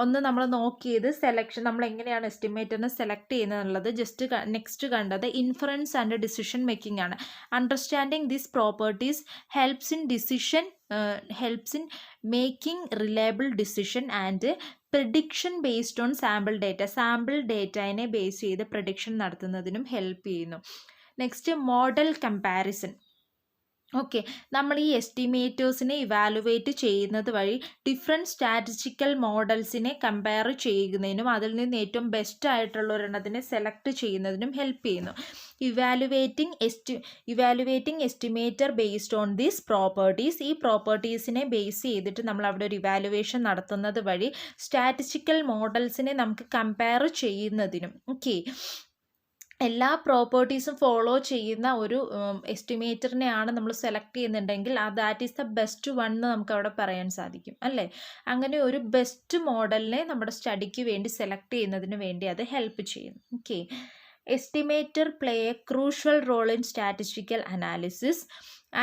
ഒന്ന് നമ്മൾ നോക്കിയത് സെലക്ഷൻ, നമ്മൾ എങ്ങനെയാണ് എസ്റ്റിമേറ്ററിനെ സെലക്ട് ചെയ്യുന്നത് എന്നുള്ളത്. നെക്സ്റ്റ് കണ്ടത് ഇൻഫറൻസ് ആൻഡ് ഡിസിഷൻ മേക്കിംഗ് ആണ്. Understanding this properties helps in making reliable decision and prediction based on sample data. Sample ഡേറ്റയെ ബേസ് ചെയ്ത് പ്രഡിക്ഷൻ നടത്തുന്നതിനും ഹെൽപ്പ് ചെയ്യുന്നു. Next model comparison. ഓക്കെ, നമ്മൾ ഈ എസ്റ്റിമേറ്റേഴ്സിനെ ഇവാലുവേറ്റ് ചെയ്യുന്നത് വഴി ഡിഫറെൻറ്റ് സ്റ്റാറ്റിസ്റ്റിക്കൽ മോഡൽസിനെ കമ്പയർ ചെയ്യുന്നതിനും അതിൽ നിന്ന് ഏറ്റവും ബെസ്റ്റ് ആയിട്ടുള്ള ഒരെണ്ണത്തിനെ സെലക്ട് ചെയ്യുന്നതിനും ഹെൽപ്പ് ചെയ്യുന്നു. Evaluating estimator based on these properties, ഈ പ്രോപ്പർട്ടീസിനെ ബേസ് ചെയ്തിട്ട് നമ്മൾ അവിടെ ഒരു ഇവാലുവേഷൻ നടത്തുന്നത് വഴി സ്റ്റാറ്റിസ്റ്റിക്കൽ മോഡൽസിനെ നമുക്ക് കമ്പയർ ചെയ്യുന്നതിനും. ഓക്കെ, എല്ലാ പ്രോപ്പർട്ടീസും ഫോളോ ചെയ്യുന്ന ഒരു എസ്റ്റിമേറ്ററിനെയാണ് നമ്മൾ സെലക്ട് ചെയ്യുന്നുണ്ടെങ്കിൽ that is the best one എന്ന് നമുക്ക് അവിടെ പറയാൻ സാധിക്കും അല്ലേ. അങ്ങനെ ഒരു ബെസ്റ്റ് മോഡലിനെ നമ്മുടെ സ്റ്റഡിക്ക് വേണ്ടി സെലക്ട് ചെയ്യുന്നതിന് വേണ്ടി അത് ഹെൽപ്പ് ചെയ്യുന്നു. Okay, estimator play a crucial role in statistical analysis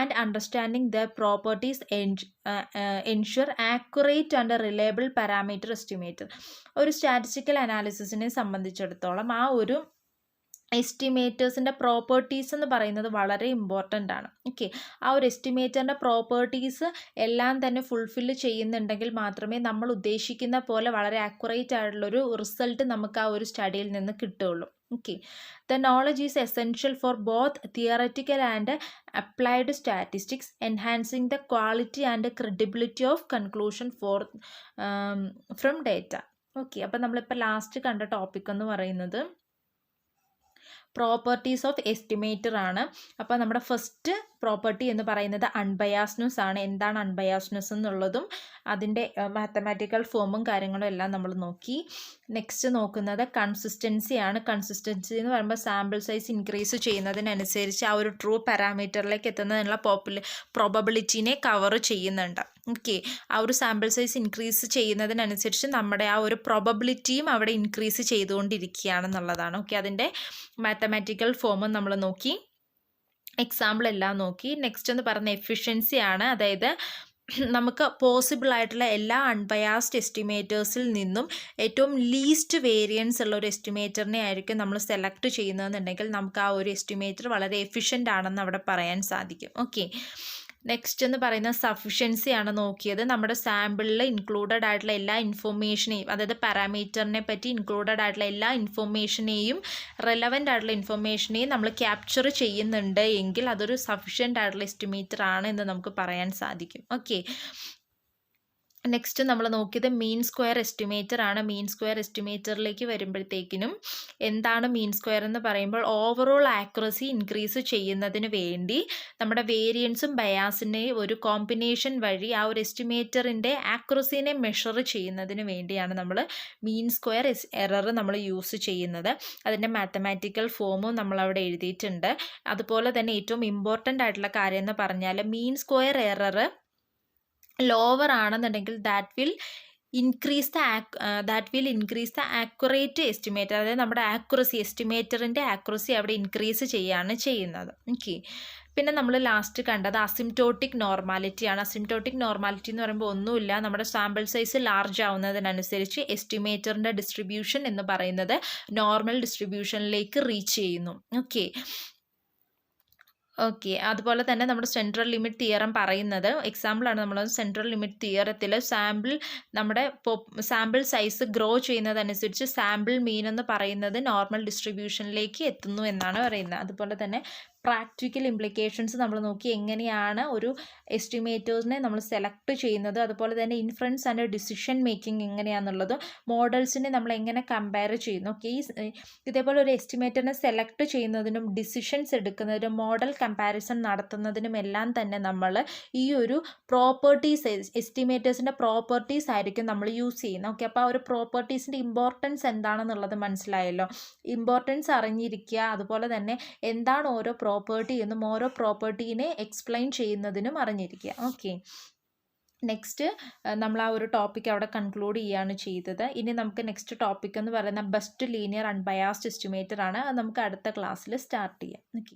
and understanding the properties ensure accurate and reliable parameter estimator. ഒരു സ്റ്റാറ്റിസ്റ്റിക്കൽ അനാലിസിസിനെ സംബന്ധിച്ചിടത്തോളം ആ ഒരു എസ്റ്റിമേറ്റേഴ്സിൻ്റെ പ്രോപ്പർട്ടീസ് എന്ന് പറയുന്നത് വളരെ ഇമ്പോർട്ടൻ്റ് ആണ്. ഓക്കെ, ആ ഒരു എസ്റ്റിമേറ്ററിൻ്റെ പ്രോപ്പർട്ടീസ് എല്ലാം തന്നെ ഫുൾഫില്ല് ചെയ്യുന്നുണ്ടെങ്കിൽ മാത്രമേ നമ്മൾ ഉദ്ദേശിക്കുന്ന പോലെ വളരെ ആക്യുറേറ്റ് ആയിട്ടുള്ളൊരു റിസൾട്ട് നമുക്ക് ആ ഒരു സ്റ്റഡിയിൽ നിന്ന് കിട്ടുകയുള്ളൂ. Okay, the knowledge is essential for both theoretical and applied statistics, enhancing the quality and credibility of conclusion from data. Okay, അപ്പോൾ നമ്മളിപ്പോൾ ലാസ്റ്റ് കണ്ട ടോപ്പിക് എന്ന് പറയുന്നത് പ്രോപ്പർട്ടീസ് ഓഫ് എസ്റ്റിമേറ്റർ ആണ്. അപ്പോൾ നമ്മുടെ ഫസ്റ്റ് പ്രോപ്പർട്ടി എന്ന് പറയുന്നത് അൺബയാസ്നെസ് ആണ്. എന്താണ് അൺബയാസ്നെസ് എന്നുള്ളതും അതിൻ്റെ മാത്തമാറ്റിക്കൽ ഫോമും കാര്യങ്ങളും എല്ലാം നമ്മൾ നോക്കി. നെക്സ്റ്റ് നോക്കുന്നത് കൺസിസ്റ്റൻസി ആണ്. കൺസിസ്റ്റൻസി എന്ന് പറയുമ്പോൾ സാമ്പിൾ സൈസ് ഇൻക്രീസ് ചെയ്യുന്നതിനനുസരിച്ച് ആ ഒരു ട്രൂ പാരാമീറ്ററിലേക്ക് എത്തുന്നതിനുള്ള പ്രോബബിലിറ്റിനെ കവർ ചെയ്യുന്നുണ്ട്. ഓക്കെ, ആ ഒരു സാമ്പിൾ സൈസ് ഇൻക്രീസ് ചെയ്യുന്നതിനനുസരിച്ച് നമ്മുടെ ആ ഒരു പ്രോബബിലിറ്റിയും അവിടെ ഇൻക്രീസ് ചെയ്തുകൊണ്ടിരിക്കുകയാണെന്നുള്ളതാണ്. ഓക്കെ, അതിൻ്റെ മാത്തമാറ്റിക്കൽ ഫോമും നമ്മൾ നോക്കി, എക്സാമ്പിൾ എല്ലാം നോക്കി. നെക്സ്റ്റ് എന്ന് പറയുന്ന എഫിഷ്യൻസി ആണ്. അതായത് നമുക്ക് പോസിബിൾ ആയിട്ടുള്ള എല്ലാ അൺബയാസ്ഡ് എസ്റ്റിമേറ്റേഴ്സിൽ നിന്നും ഏറ്റവും ലീസ്റ്റ് വേരിയൻസ് ഉള്ള ഒരു എസ്റ്റിമേറ്ററിനെ ആയിരിക്കും നമ്മൾ സെലക്ട് ചെയ്യുന്നതെന്നുണ്ടെങ്കിൽ നമുക്ക് ആ ഒരു എസ്റ്റിമേറ്റർ വളരെ എഫിഷ്യൻ്റ് ആണെന്ന് അവിടെ പറയാൻ സാധിക്കും. ഓക്കെ, നെക്സ്റ്റ് എന്ന് പറയുന്ന സഫിഷ്യൻസി ആണ് നോക്കിയത്. നമ്മുടെ സാമ്പിളിൽ ഇൻക്ലൂഡഡ് ആയിട്ടുള്ള എല്ലാ ഇൻഫോർമേഷനെയും, അതായത് പാരാമീറ്ററിനെ പറ്റി ഇൻക്ലൂഡഡ് ആയിട്ടുള്ള എല്ലാ ഇൻഫോർമേഷനെയും, റെലവൻ്റ് ആയിട്ടുള്ള ഇൻഫോർമേഷനെയും നമ്മൾ ക്യാപ്ചർ ചെയ്യുന്നുണ്ട് എങ്കിൽ അതൊരു സഫിഷ്യൻ്റ് ആയിട്ടുള്ള എസ്റ്റിമേറ്റർ ആണ് എന്ന് നമുക്ക് പറയാൻ സാധിക്കും. ഓക്കെ, നെക്സ്റ്റ് നമ്മൾ നോക്കിയത് മീൻ സ്ക്വയർ എസ്റ്റിമേറ്റർ ആണ്. മീൻ സ്ക്വയർ എസ്റ്റിമേറ്ററിലേക്ക് വരുമ്പോഴത്തേക്കിനും എന്താണ് മീൻ സ്ക്വയർ എന്ന് പറയുമ്പോൾ ഓവറോൾ ആക്യുറസി ഇൻക്രീസ് ചെയ്യുന്നതിന് വേണ്ടി നമ്മുടെ വേരിയൻസും ബയാസിൻ്റെയും ഒരു കോമ്പിനേഷൻ വഴി ആ ഒരു എസ്റ്റിമേറ്ററിൻ്റെ ആക്യുറസിനെ മെഷർ ചെയ്യുന്നതിന് വേണ്ടിയാണ് നമ്മൾ മീൻ സ്ക്വയർ എറർ നമ്മൾ യൂസ് ചെയ്യുന്നത്. അതിൻ്റെ മാത്തമാറ്റിക്കൽ ഫോമും നമ്മളവിടെ എഴുതിയിട്ടുണ്ട്. അതുപോലെ തന്നെ ഏറ്റവും ഇമ്പോർട്ടൻ്റ് ആയിട്ടുള്ള കാര്യം എന്ന് പറഞ്ഞാൽ മീൻ സ്ക്വയർ എറർ ലോവർ ആണെന്നുണ്ടെങ്കിൽ that will increase the accurate estimator, അതായത് നമ്മുടെ ആക്യുറസി, എസ്റ്റിമേറ്ററിൻ്റെ ആക്യുറസി അവിടെ ഇൻക്രീസ് ചെയ്യുകയാണ് ചെയ്യുന്നത്. ഓക്കെ, പിന്നെ നമ്മൾ ലാസ്റ്റ് കണ്ടത് അസിംപ്റ്റോട്ടിക് നോർമാലിറ്റിയാണ്. അസിംപ്റ്റോട്ടിക് നോർമാലിറ്റി എന്ന് പറയുമ്പോൾ ഒന്നുമില്ല, നമ്മുടെ സാമ്പിൾ സൈസ് ലാർജ് ആവുന്നതിനനുസരിച്ച് എസ്റ്റിമേറ്ററിൻ്റെ ഡിസ്ട്രിബ്യൂഷൻ എന്ന് പറയുന്നത് നോർമൽ ഡിസ്ട്രിബ്യൂഷനിലേക്ക് റീച്ച് ചെയ്യുന്നു. ഓക്കെ, അതുപോലെ തന്നെ നമ്മുടെ സെൻട്രൽ ലിമിറ്റ് തിയറം പറയുന്നത്, എക്സാമ്പിളാണ് നമ്മൾ സെൻട്രൽ ലിമിറ്റ് തിയറത്തിൽ സാമ്പിൾ സൈസ് ഗ്രോ ചെയ്യുന്നതനുസരിച്ച് സാമ്പിൾ മീൻ എന്ന് പറയുന്നത് നോർമൽ ഡിസ്ട്രിബ്യൂഷനിലേക്ക് എത്തുന്നു എന്നാണ് പറയുന്നത്. അതുപോലെ തന്നെ പ്രാക്ടിക്കൽ ഇംപ്ലിക്കേഷൻസ് നമ്മൾ നോക്കി എങ്ങനെയാണ് ഒരു എസ്റ്റിമേറ്റേഴ്സിനെ നമ്മൾ സെലക്ട് ചെയ്യുന്നത്, അതുപോലെ തന്നെ ഇൻഫറൻസ് ആൻഡ് ഡിസിഷൻ മേക്കിംഗ് എങ്ങനെയാണെന്നുള്ളത്, മോഡൽസിനെ നമ്മൾ എങ്ങനെ കമ്പയർ ചെയ്യുന്നു. ഓക്കെ, ഇതേപോലെ ഒരു എസ്റ്റിമേറ്ററിനെ സെലക്ട് ചെയ്യുന്നതിനും ഡിസിഷൻസ് എടുക്കുന്നതിനും മോഡൽ കമ്പാരിസൺ നടത്തുന്നതിനും എല്ലാം തന്നെ നമ്മൾ ഈ ഒരു പ്രോപ്പർട്ടീസ്, എസ്റ്റിമേറ്റേഴ്സിൻ്റെ പ്രോപ്പർട്ടീസ് ആയിരിക്കും നമ്മൾ യൂസ് ചെയ്യുന്നത്. ഓക്കെ, അപ്പോൾ ആ ഒരു പ്രോപ്പർട്ടീസിൻ്റെ ഇമ്പോർട്ടൻസ് എന്താണെന്നുള്ളത് മനസ്സിലായല്ലോ. ഇമ്പോർട്ടൻസ് അറിഞ്ഞിരിക്കുക, അതുപോലെ തന്നെ എന്താണ് ഓരോ പ്രോപ്പർട്ടി എന്നും ഓരോ പ്രോപ്പർട്ടീനെ എക്സ്പ്ലെയിൻ ചെയ്യുന്നതിനും അറിഞ്ഞിരിക്കുക. ഓക്കെ, നെക്സ്റ്റ് നമ്മൾ ആ ഒരു ടോപ്പിക് അവിടെ കൺക്ലൂഡ് ചെയ്യുകയാണ് ചെയ്തത്. ഇനി നമുക്ക് നെക്സ്റ്റ് ടോപ്പിക് എന്ന് പറയുന്ന ബെസ്റ്റ് ലീനിയർ അൺബയാസ്ഡ് എസ്റ്റിമേറ്റർ ആണ്. അത് നമുക്ക് അടുത്ത ക്ലാസ്സിൽ സ്റ്റാർട്ട് ചെയ്യാം. ഓക്കെ.